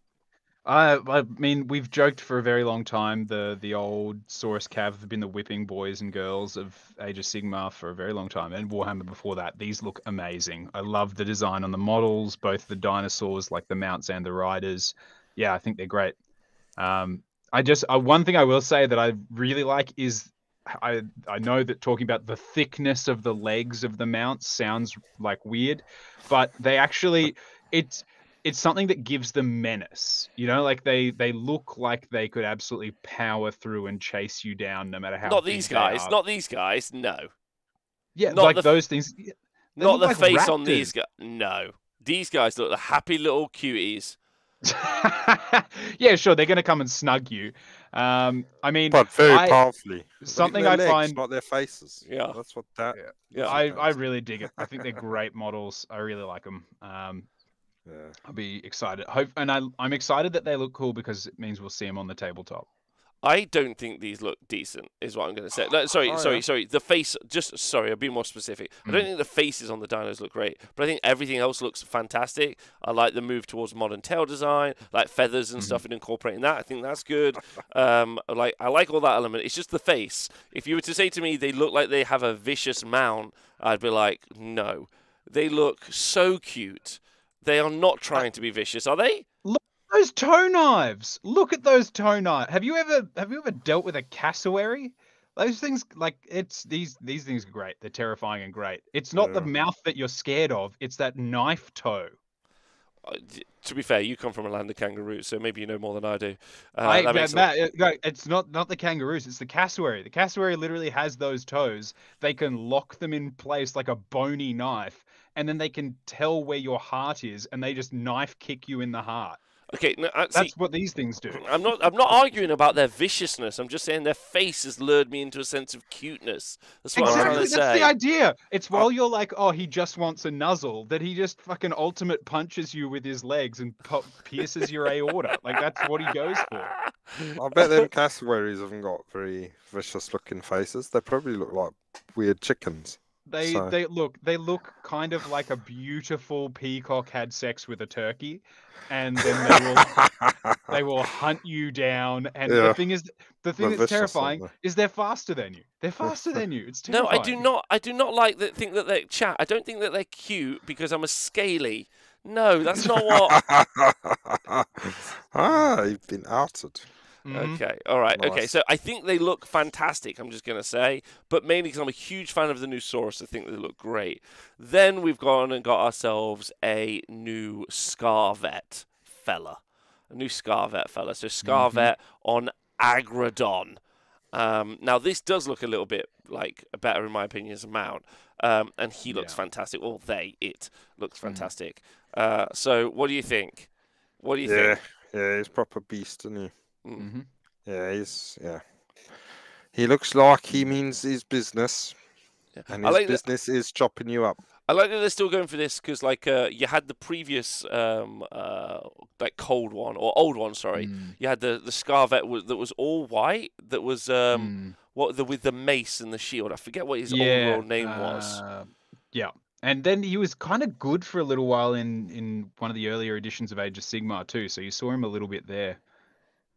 I mean, we've joked for a very long time. The old Saurus Cav have been the whipping boys and girls of Age of Sigmar for a very long time, and Warhammer before that. These look amazing. I love the design on the models, both the dinosaurs, like the mounts and the riders. Yeah, I think they're great. One thing I will say that I really like is I know that talking about the thickness of the legs of the mounts sounds like weird, but they actually it's something that gives them menace. You know, like they look like they could absolutely power through and chase you down no matter how Not big these they guys. are. Not these guys. No. Yeah, not like the, those things. They not look the like face raptors. on these guys. No. These guys look like happy little cuties. Yeah, sure, they're going to come and snug you. I mean, but very powerfully. Something Look at I their legs, find, not their faces. Yeah, that's what that. Yeah, I really dig it. I think they're great models. I really like them. Yeah. I'll be excited. I'm excited that they look cool because it means we'll see them on the tabletop. I don't think these look decent, is what I'm going to say. No, sorry. The face, I'll be more specific. I don't think the faces on the dinos look great, but I think everything else looks fantastic. I like the move towards modern tail design, like feathers and stuff, and incorporating that. I think that's good. I like all that element. It's just the face. If you were to say to me they look like they have a vicious mount, I'd be like, no. They look so cute. They are not trying to be vicious, are they? Those toe knives. Look at those toe knives. Have you ever dealt with a cassowary? Those things, like, it's these things are great. They're terrifying and great. It's not the mouth that you're scared of. It's that knife toe. To be fair, you come from a land of kangaroos, so maybe you know more than I do. It's not the kangaroos. It's the cassowary. The cassowary literally has those toes. They can lock them in place like a bony knife, and then they can tell where your heart is, and they just knife kick you in the heart. Okay, no, that's what these things do. I'm not arguing about their viciousness. I'm just saying their face has lured me into a sense of cuteness. That's what I'm trying to say. That's the idea. It's while you're like, oh, he just wants a nuzzle, that he just fucking ultimate punches you with his legs and pierces your aorta. Like, that's what he goes for. I bet them cassowaries haven't got very vicious looking faces. They probably look like weird chickens. They look kind of like a beautiful peacock had sex with a turkey, and then they will hunt you down. And the thing that's terrifying is they're faster than you. They're faster than you. It's terrifying. No, I do not like that. Think that they're chat. I don't think that they're cute because I'm a scaly. No, that's not what. You've been outed. Okay, all right. Nice. Okay, so I think they look fantastic, I'm just going to say, but mainly because I'm a huge fan of the new Saurus. I think they look great. Then we've gone and got ourselves a new Scarvet fella. So Scarvet on Agrodon. Now, this does look a little bit like better, in my opinion, as a mount. And he looks fantastic. Or it looks fantastic. So what do you think? What do you think? Yeah, he's a proper beast, isn't he? Mm-hmm. Yeah, he looks like he means his business, and his business is chopping you up. I like that they're still going for this because, like, you had the previous, like, cold one or old one. Sorry, you had the Scarvet that was all white. That was with the mace and the shield. I forget what his overall name was. Yeah. And then he was kind of good for a little while in one of the earlier editions of Age of Sigmar too. So you saw him a little bit there.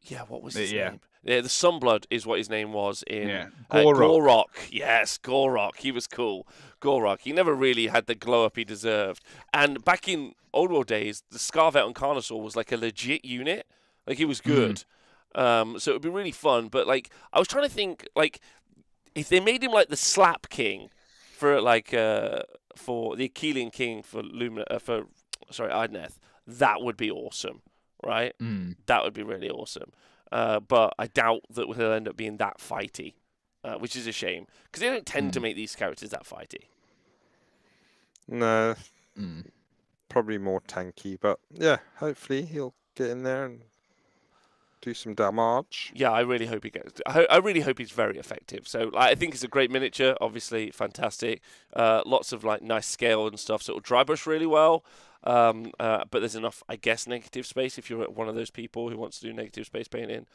Yeah, what was his name? Yeah, the Sunblood is what his name was in Gorok. Yes, Gorok. He was cool. Gorok. He never really had the glow up he deserved. And back in Old World days, the Scarvet on Carnosaur was like a legit unit. Like, he was good. So it would be really fun. But, like, I was trying to think, like, if they made him like the Slap King for, like, for the Achillean King for Idneth, that would be awesome. Right? That would be really awesome. but I doubt that he'll end up being that fighty, which is a shame because they don't tend to make these characters that fighty. No, probably more tanky, but yeah, hopefully he'll get in there and do some damage. Yeah, I really hope he gets. I really hope he's very effective. So I think it's a great miniature. Obviously, fantastic. Lots of like nice scale and stuff. So it'll dry brush really well. But there's enough, I guess, negative space if you're one of those people who wants to do negative space painting.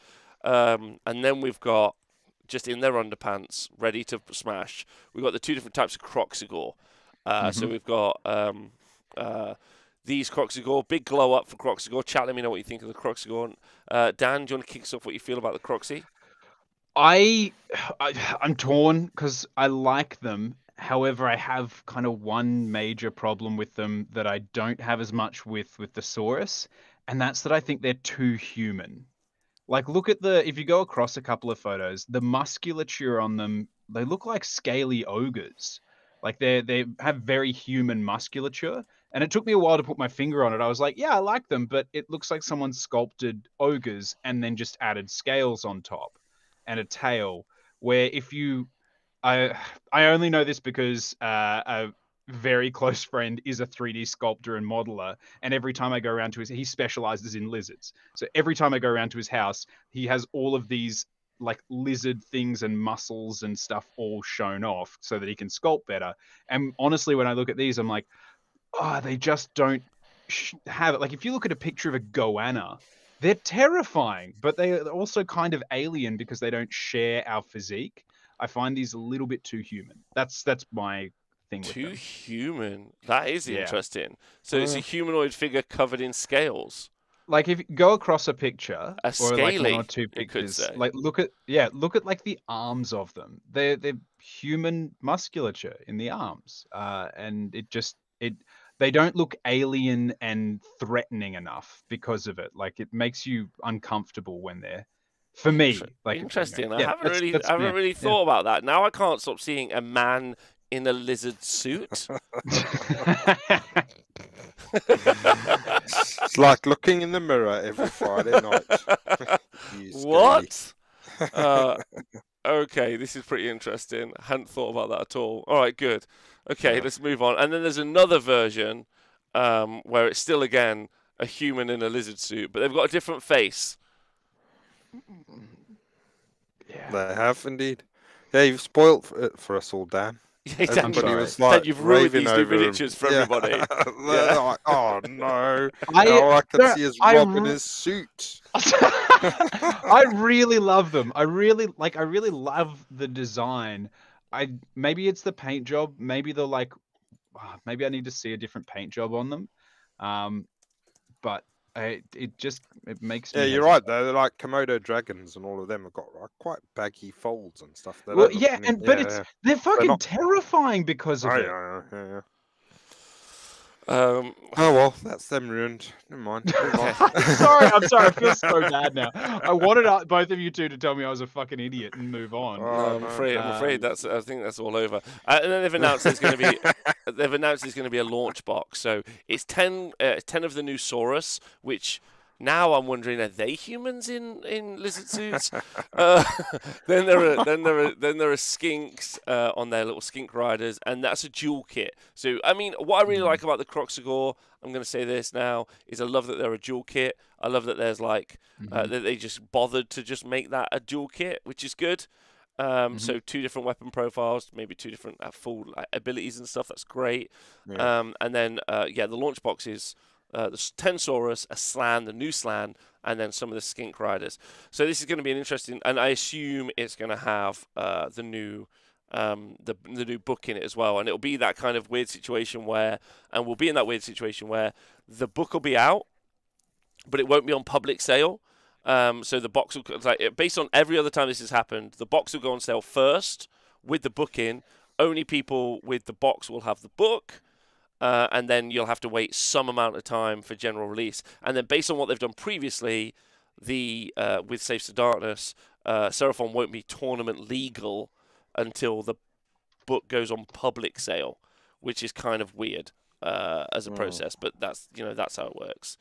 And then we've got just in their underpants, ready to smash. We've got the 2 different types of Croxigore. So we've got these Croxigore, big glow up for Croxigore. Chat, let me know what you think of the Croxigore. Dan, do you want to kick us off what you feel about the Croxy? I'm torn because I like them. However, I have kind of one major problem with them that I don't have as much with the Saurus, and that's that I think they're too human. Like, look at if you go across a couple of photos, the musculature on them, they look like scaly ogres. Like they have very human musculature, and it took me a while to put my finger on it. I was like, yeah, I like them, but it looks like someone sculpted ogres and then just added scales on top and a tail. Where I only know this because a very close friend is a 3D sculptor and modeler, and every time I go around to he specializes in lizards. So every time I go around to his house, he has all of these like lizard things and muscles and stuff all shown off so that he can sculpt better. And honestly, when I look at these, I'm like, oh, they just don't have it. Like if you look at a picture of a goanna, they're terrifying, but they're also kind of alien because they don't share our physique. I find these a little bit too human. That's my thing with them. Too human. That is interesting. So it's a humanoid figure covered in scales. Like if you go across a picture A or scaly, like 1 or 2 pictures, like look at like the arms of them. They're human musculature in the arms, and they don't look alien and threatening enough because of it. Like it makes you uncomfortable when they're. For me, like interesting. I haven't really thought about that. Now I can't stop seeing a man in a lizard suit. It's like looking in the mirror every Friday night. What? Okay, this is pretty interesting. I hadn't thought about that at all. All right, good. Okay, let's move on. And then there's another version where it's still, again, a human in a lizard suit, but they've got a different face. Yeah. They have, indeed. Yeah, you've spoiled it for us all, Dan. Everybody was like, you've ruined these new miniatures for everybody. They're like, oh no! All I can see is Rob in his suit. I really love them. I really love the design. Maybe it's the paint job. Maybe they're like, maybe I need to see a different paint job on them. But it makes me. Yeah, you're right though. They're like Komodo dragons, and all of them have got quite baggy folds and stuff. Well, yeah, they're fucking terrifying because of it. Yeah. Oh well, that's them ruined. Never mind. I'm sorry. I feel so bad now. I wanted both of you two to tell me I was a fucking idiot and move on. I'm afraid I think that's all over. And then they've announced there's going to be a launch box. So it's 10 of the new Saurus, which. Now I'm wondering, are they humans in lizard suits? Then there are skinks on their little skink riders, and that's a dual kit. So I mean, what I really like about the Croxigore, I'm going to say this now, is I love that they're a dual kit. I love that there's like that they just bothered to just make that a dual kit, which is good. So 2 different weapon profiles, maybe 2 different full abilities and stuff. That's great. Yeah. And then the launch box is. The 10 Saurus, a Slan, the new Slan, and then some of the Skink Riders. So this is going to be an interesting, and I assume it's going to have the new book in it as well, and it'll be that kind of weird situation where, and we'll be in that weird situation where the book will be out, but it won't be on public sale. So the box will, based on every other time this has happened, the box will go on sale first with the book in. Only people with the box will have the book. And then you'll have to wait some amount of time for general release. And then based on what they've done previously, with Saves to Darkness, Seraphon won't be tournament legal until the book goes on public sale, which is kind of weird as a process. But that's how it works.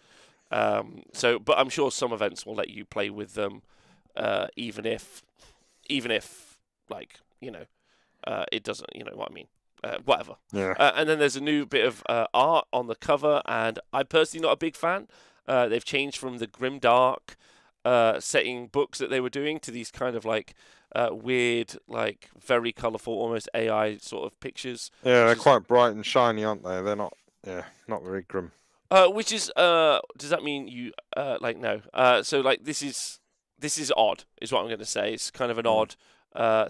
But I'm sure some events will let you play with them even if like it doesn't, you know what I mean. Whatever. Yeah. And then there's a new bit of art on the cover, and I'm personally not a big fan. They've changed from the grimdark setting books that they were doing to these kind of like weird, like very colourful, almost AI sort of pictures. Yeah, they're quite bright and shiny, aren't they? They're not, not very grim. Which is, does that mean you like no? So like this is odd, is what I'm going to say. It's kind of an odd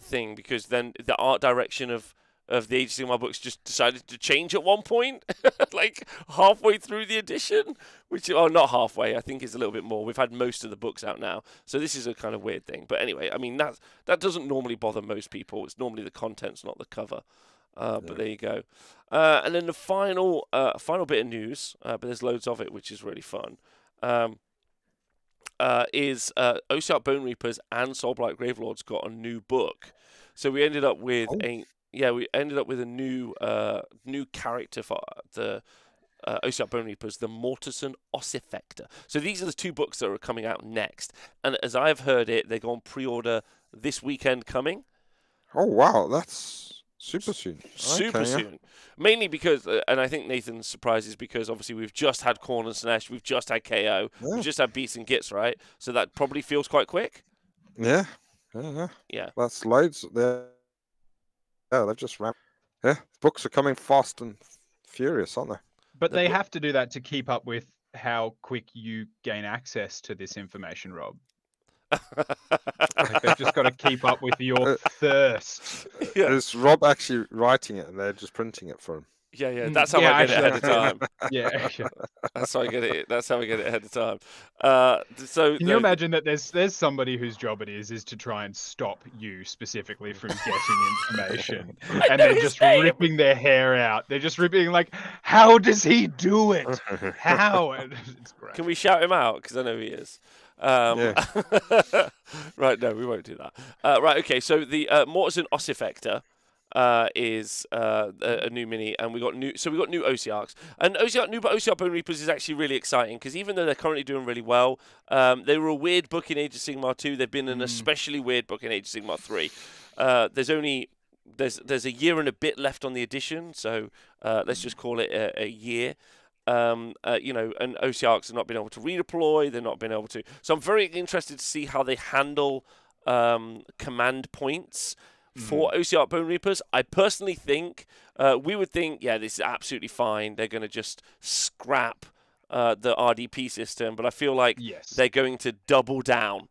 thing, because then the art direction of the Age of Sigmar books just decided to change at one point, like halfway through the edition, which, not halfway, I think is a little bit more. We've had most of the books out now, so this is a kind of weird thing. But anyway, I mean, that doesn't normally bother most people. It's normally the contents, not the cover. But there you go. And then the final bit of news, but there's loads of it, which is really fun, is Ossiarch Bone Reapers and Soulblight Gravelords got a new book. So we ended up with a new character for the Ossiarch Bone Reapers, the Mortison Ossifector. So these are the two books that are coming out next. And as I've heard it, they're going pre-order this weekend coming. Oh, wow. That's super soon. Super soon. Mainly because, and I think Nathan's surprise is because obviously we've just had Khorne and Slanesh, we've just had KO, we've just had Beasts and Gits, right? So that probably feels quite quick. Yeah. That's loads there. Yeah, they've just ramped. Yeah, books are coming fast and furious, aren't they? But they have to do that to keep up with how quick you gain access to this information, Rob. Like they've just got to keep up with your thirst. Yeah. Is Rob actually writing it and they're just printing it for him? Yeah. That's how I get it ahead of time. Yeah, that's how I get it. That's how I get it ahead of time. So can you imagine that there's somebody whose job it is to try and stop you specifically from getting information, and they're just ripping their hair out. They're just ripping like, how does he do it? How? It's great. Can we shout him out? Because I know he is. Right, no, we won't do that. Right, okay. So the Mortison Ossifector is a new mini, and we got new Ossiarchs, and Ossiarch Bone Reapers is actually really exciting, because even though they're currently doing really well, they were a weird book in Age of Sigmar 2. They've been an especially weird book in Age of Sigmar 3. There's a year and a bit left on the edition, so let's just call it a year. And Ossiarchs have not been able to redeploy. They've not been able to. So I'm very interested to see how they handle command points for Ossiarch Bone Reapers. I personally think we would think, this is absolutely fine. They're going to just scrap the RDP system, but I feel like they're going to double down,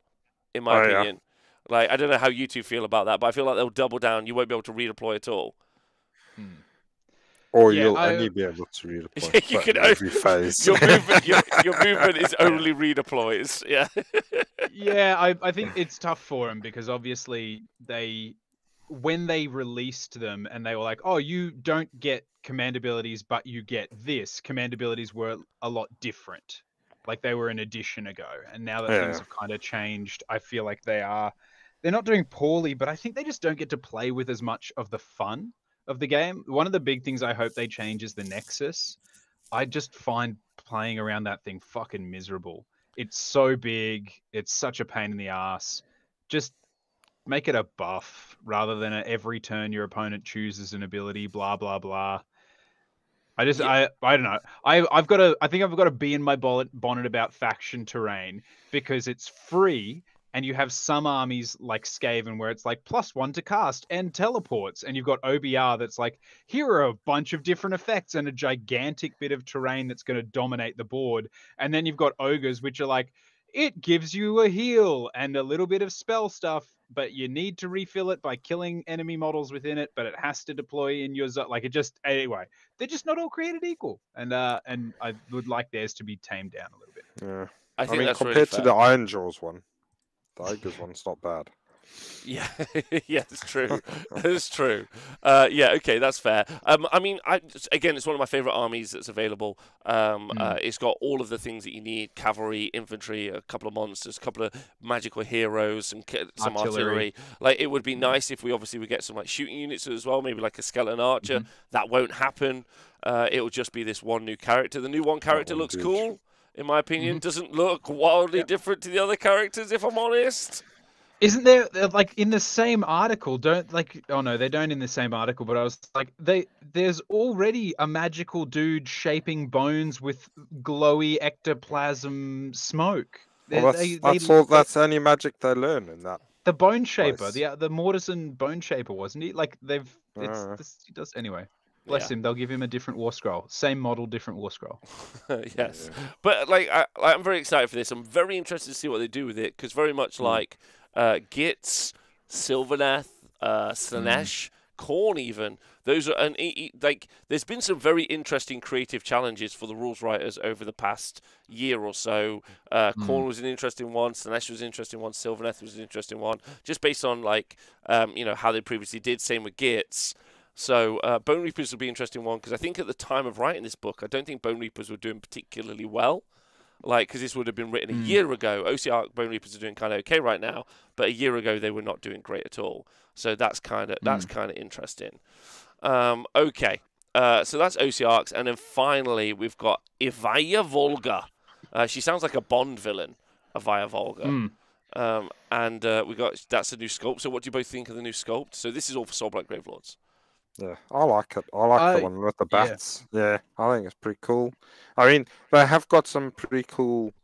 in my opinion. Yeah. Like, I don't know how you two feel about that, but I feel like they'll double down. You won't be able to redeploy at all. Or you'll only be able to redeploy. You can every phase. Your movement is only redeploys. Yeah. Yeah, I think it's tough for them, because obviously when they released them and they were like, oh, you don't get command abilities, but you get this. Command abilities were a lot different. Like they were an edition ago. And now that things have kind of changed, I feel like they're not doing poorly, but I think they just don't get to play with as much of the fun of the game. One of the big things I hope they change is the Nexus. I just find playing around that thing fucking miserable. It's so big. It's such a pain in the ass. Just make it a buff rather than every turn your opponent chooses an ability, blah, blah, blah. I don't know. I think I've got to be in my bonnet about faction terrain, because it's free. And you have some armies like Skaven where it's like +1 to cast and teleports. And you've got OBR that's like, here are a bunch of different effects and a gigantic bit of terrain that's going to dominate the board. And then you've got Ogres, which are like, it gives you a heal and a little bit of spell stuff, but you need to refill it by killing enemy models within it, but it has to deploy in your zone. Like, anyway, they're just not all created equal. And I would like theirs to be tamed down a little bit. Yeah. I think that's compared really to the Iron Jaws one, the Ogres one's not bad. Yeah, yeah, it's true. It's true. Okay, that's fair. I mean, again, it's one of my favorite armies that's available. It's got all of the things that you need: cavalry, infantry, a couple of monsters, a couple of magical heroes, some artillery. Like, it would be nice if we obviously would get some like shooting units as well, maybe like a skeleton archer. That won't happen. It will just be this one new character. The new one character looks cool, in my opinion. Doesn't look wildly different to the other characters, if I'm honest. Isn't there like in the same article? Don't like? Oh no, they don't in the same article. But I was like, there's already a magical dude shaping bones with glowy ectoplasm smoke. Well, that's any magic they learn in that. The bone shaper, place. the Mortison bone shaper, wasn't he? Like he does anyway. Bless him. They'll give him a different war scroll. Same model, different war scroll. Yes, but like I'm very excited for this. I'm very interested to see what they do with it because very much like Gitz, Sylvaneth, Slanesh, Khorne even. Those are like there's been some very interesting creative challenges for the rules writers over the past year or so. Khorne was an interesting one, Slanesh was an interesting one, Sylvaneth was an interesting one, just based on like how they previously did. Same with Gitz. So Bone Reapers will be an interesting one because I think at the time of writing this book, I don't think Bone Reapers were doing particularly well. Like, because this would have been written a year ago. OCR Bone Reapers are doing kind of okay right now, but a year ago they were not doing great at all. So that's kind of interesting. Okay, so that's OCRs, and then finally we've got Ivaya Volga. She sounds like a Bond villain, Ivaya Volga. And we got that's a new sculpt. So what do you both think of the new sculpt? So this is all for Soulblight Gravelords. Yeah, I like it. I like the one with the bats. Yeah, I think it's pretty cool. I mean, they have got some pretty cool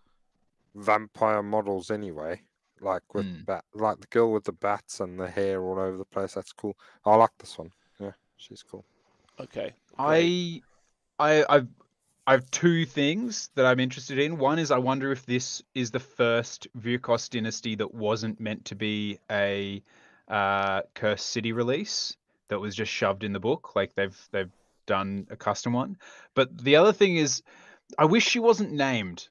vampire models anyway. Like with like the girl with the bats and the hair all over the place. That's cool. I like this one. Yeah, she's cool. Okay. Great. I have two things that I'm interested in. One is I wonder if this is the first Virkos Dynasty that wasn't meant to be a Cursed City release that was just shoved in the book, like they've done a custom one. But the other thing is, I wish she wasn't named.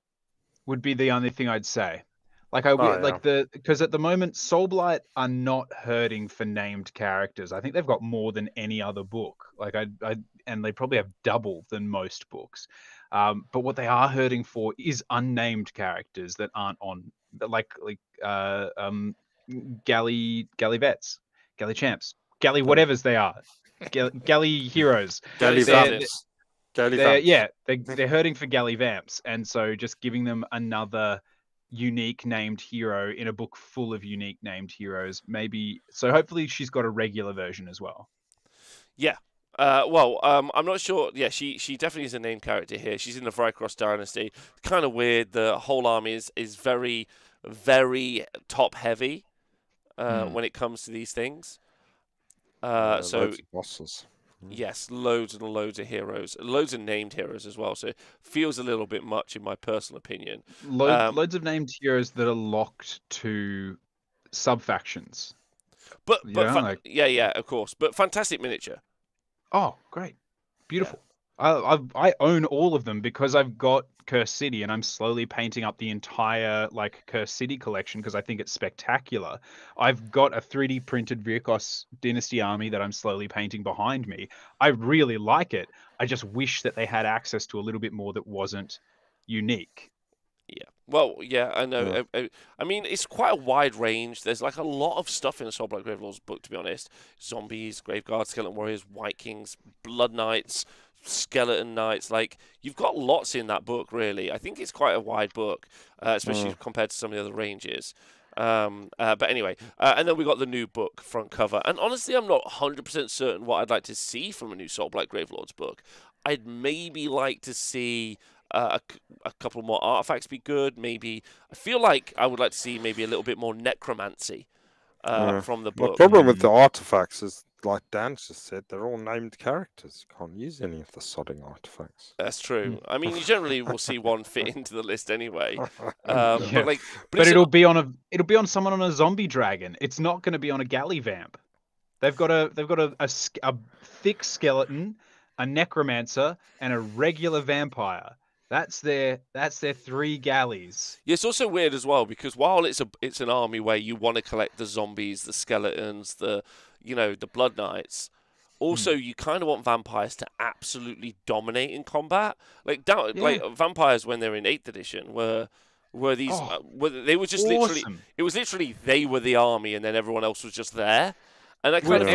Would be the only thing I'd say. Like because at the moment Soulblight are not hurting for named characters. I think they've got more than any other book. Like and they probably have double than most books. But what they are hurting for is unnamed characters that aren't on galley vets, galley champs, galley whatevers they are, galley heroes, galley vamps. They're hurting for galley vamps, and so just giving them another unique named hero in a book full of unique named heroes, maybe. So hopefully she's got a regular version as well. Yeah. I'm not sure. Yeah, she definitely is a named character here. She's in the Vrykros Dynasty. Kind of weird. The whole army is very, very top heavy when it comes to these things. Loads of bosses. Yes, loads and loads of heroes, loads of named heroes as well. So it feels a little bit much, in my personal opinion. Loads of named heroes that are locked to sub-factions. But of course. But fantastic miniature. Oh, great. Beautiful. Yeah. I own all of them because I've got Cursed City and I'm slowly painting up the entire Cursed City collection because I think it's spectacular. I've got a 3D printed Virkos Dynasty army that I'm slowly painting behind me. I really like it. I just wish that they had access to a little bit more that wasn't unique. Yeah. Well, yeah, I know. Yeah. I mean, it's quite a wide range. There's a lot of stuff in the Soulblight Gravelords book, to be honest. Zombies, Graveguards, Skeleton Warriors, White Kings, Blood Knights, Skeleton Knights. You've got lots in that book, really. I think it's quite a wide book, especially compared to some of the other ranges. But anyway, and then we got the new book front cover. And honestly, I'm not 100% certain what I'd like to see from a new Soulblight Gravelords book. I'd maybe like to see a couple more artifacts be good. Maybe I feel like I would like to see maybe a little bit more necromancy from the book. The problem with the artifacts is, like Dan just said, they're all named characters. You can't use any of the sodding artifacts. That's true. I mean, you generally will see one fit into the list anyway. But it'll be on someone on a zombie dragon. It's not going to be on a galley vamp. They've got a thick skeleton, a necromancer, and a regular vampire. That's their 3 galleys. Yeah, it's also weird as well because while it's an army where you want to collect the zombies, the skeletons, the blood knights, also you kind of want vampires to absolutely dominate in combat. Like vampires when they're in 8th edition were these they were just awesome. literally they were the army and then everyone else was just there. And I kind of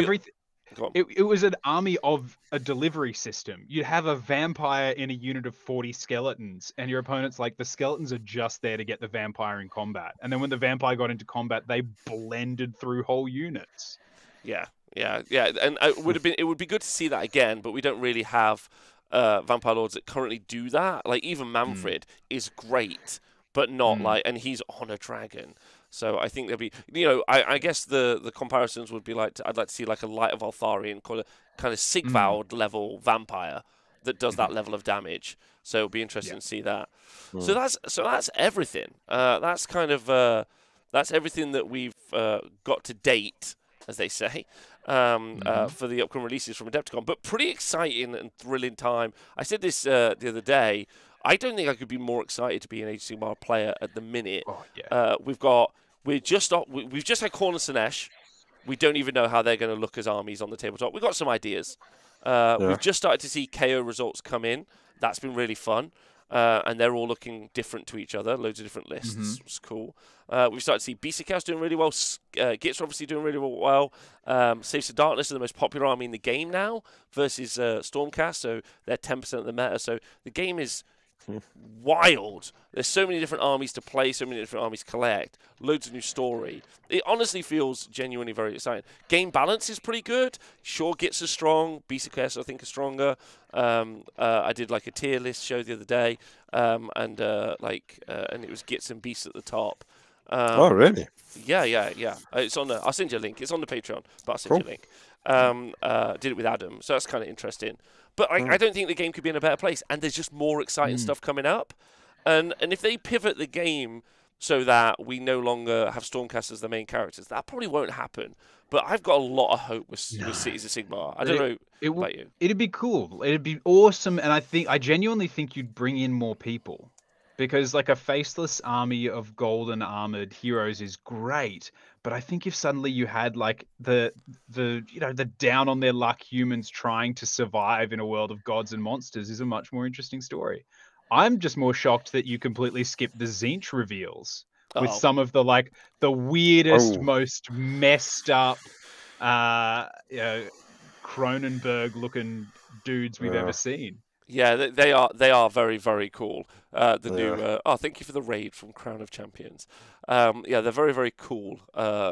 Go on. It was an army of a delivery system. You'd have a vampire in a unit of 40 skeletons, and your opponent's like, the skeletons are just there to get the vampire in combat. And then when the vampire got into combat, they blended through whole units. Yeah, and it would be good to see that again, but we don't really have vampire lords that currently do that. Like even Manfred is great, but not like, and he's on a dragon. So I think there'll be, I guess the comparisons would be like, I'd like to see like a Light of Altharian kind of Sigvald level vampire that does that level of damage. So it'll be interesting to see that. So that's everything. That's kind of that's everything that we've got to date, as they say, for the upcoming releases from Adepticon. But pretty exciting and thrilling time. I said this the other day. I don't think I could be more excited to be an Age of Sigmar player at the minute. Oh, yeah. We've just had Khorne and Sinesh. We don't even know how they're going to look as armies on the tabletop. We've got some ideas. We've just started to see KO results come in. That's been really fun. And they're all looking different to each other. Loads of different lists. It's cool. We've started to see Beast of Chaos doing really well. Gits are obviously doing really well. Saves of Darkness are the most popular army in the game now versus Stormcast. So they're 10% of the meta. So the game is wild. There's so many different armies to play, so many different armies to collect, loads of new story. It honestly feels genuinely very exciting. Game balance is pretty good. Sure, Gits are strong. Beast of Chaos, I think, are stronger. I did like a tier list show the other day, and it was Gits and Beasts at the top. Oh, really? Yeah. It's on the. I'll send you a link. It's on the Patreon, but I'll send you a link. Did it with Adam, so that's kind of interesting. But I don't think the game could be in a better place, and there's just more exciting stuff coming up. And if they pivot the game so that we no longer have Stormcast as the main characters, that probably won't happen. But I've got a lot of hope with Cities of Sigmar. I don't know about you. It'd be cool. It'd be awesome, and I genuinely think you'd bring in more people. Because like a faceless army of golden armored heroes is great, but I think if suddenly you had like the down on their luck humans trying to survive in a world of gods and monsters is a much more interesting story. I'm just more shocked that you completely skipped the Tzeentch reveals with some of the weirdest, most messed up, Cronenberg looking dudes we've ever seen. Yeah, they are very, very cool. New thank you for the raid from Crown of Champions. They're very, very cool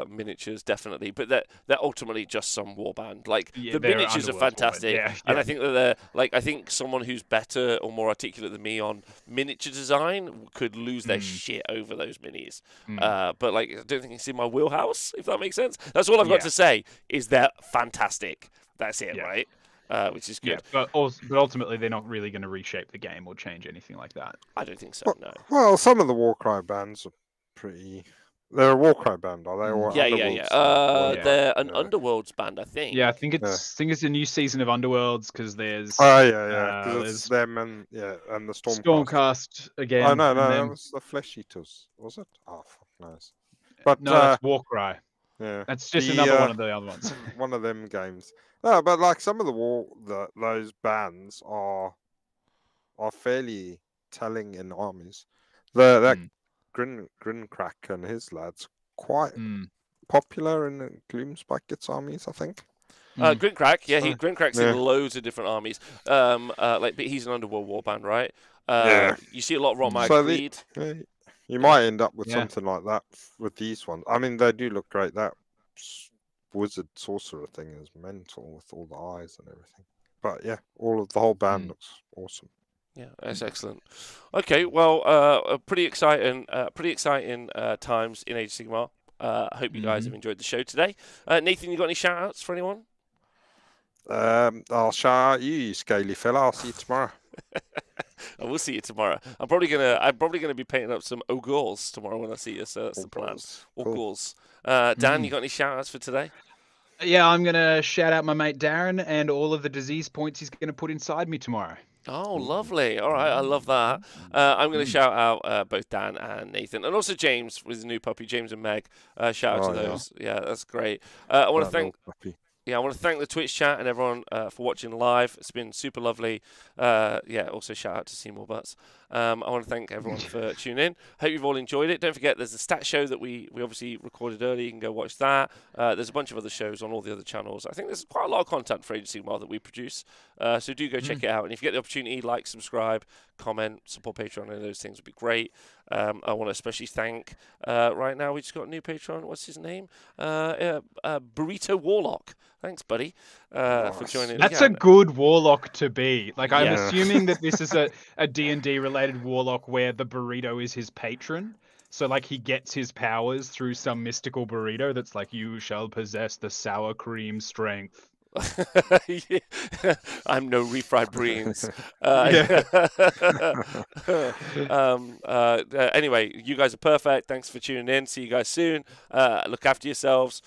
miniatures, definitely. But they're ultimately just some warband. Like the miniatures are fantastic, and I think that they're I think someone who's better or more articulate than me on miniature design could lose their shit over those minis. But I don't think it's in my wheelhouse. If that makes sense. That's all I've got to say. Is they're fantastic. That's it, right? Which is good. Yeah, but ultimately, they're not really going to reshape the game or change anything like that. I don't think so, no. Well, some of the Warcry bands are pretty... They're a Warcry band, are they? Or they're an Underworlds band, I think. Yeah, I think it's a new season of Underworlds because there's... Because it's them and the Stormcast again. Oh, no, that was the Flesh Eaters, was it? Oh, fuck knows. But, no, that's Warcry. Yeah. That's just another one of the other ones. One of them games. No, but some of those bands are fairly telling in armies. That Grincrack and his lads quite popular in Gloomspike Gits armies, I think. Grincrack, Grincrack's in loads of different armies. But he's an Underworld warband, right? You see a lot of Rockmire Creed. You might end up with something like that with these ones. I mean, they do look great. That wizard sorcerer thing is mental with all the eyes and everything. But yeah, the whole band looks awesome. Yeah, that's excellent. Okay, well, pretty exciting times in Age of Sigmar. I hope you guys have enjoyed the show today. Nathan, you got any shout-outs for anyone? I'll shout out you scaly fella. I'll see you tomorrow. I will see you tomorrow. I'm probably gonna be painting up some ogres tomorrow when I see you. So that's the plan. Ogres. Dan, you got any shout-outs for today? Yeah, I'm gonna shout out my mate Darren and all of the disease points he's gonna put inside me tomorrow. Oh, lovely. All right, I love that. I'm going to shout out both Dan and Nathan, and also James with his new puppy, James and Meg. Shout out to those. Yeah, that's great. I want to thank... yeah, I want to thank the Twitch chat and everyone for watching live. It's been super lovely. Yeah, also shout out to Seymour Butts. I want to thank everyone for tuning in. Hope you've all enjoyed it. Don't forget, there's a stat show that we obviously recorded earlier. You can go watch that. There's a bunch of other shows on all the other channels. I think there's quite a lot of content for Age of Sigmar that we produce. So do go check it out. And if you get the opportunity, like, subscribe, comment, support Patreon, and those things would be great. I want to especially thank, right now, we just got a new Patreon. What's his name? Burrito Warlock. Thanks, buddy, for joining. That's a good warlock to be. Like, I'm Yeah. assuming that this is a D&D related warlock where the burrito is his patron. So, like, he gets his powers through some mystical burrito that's like, you shall possess the sour cream strength. Yeah. I'm no refried beans. Anyway, you guys are perfect. Thanks for tuning in. See you guys soon. Look after yourselves.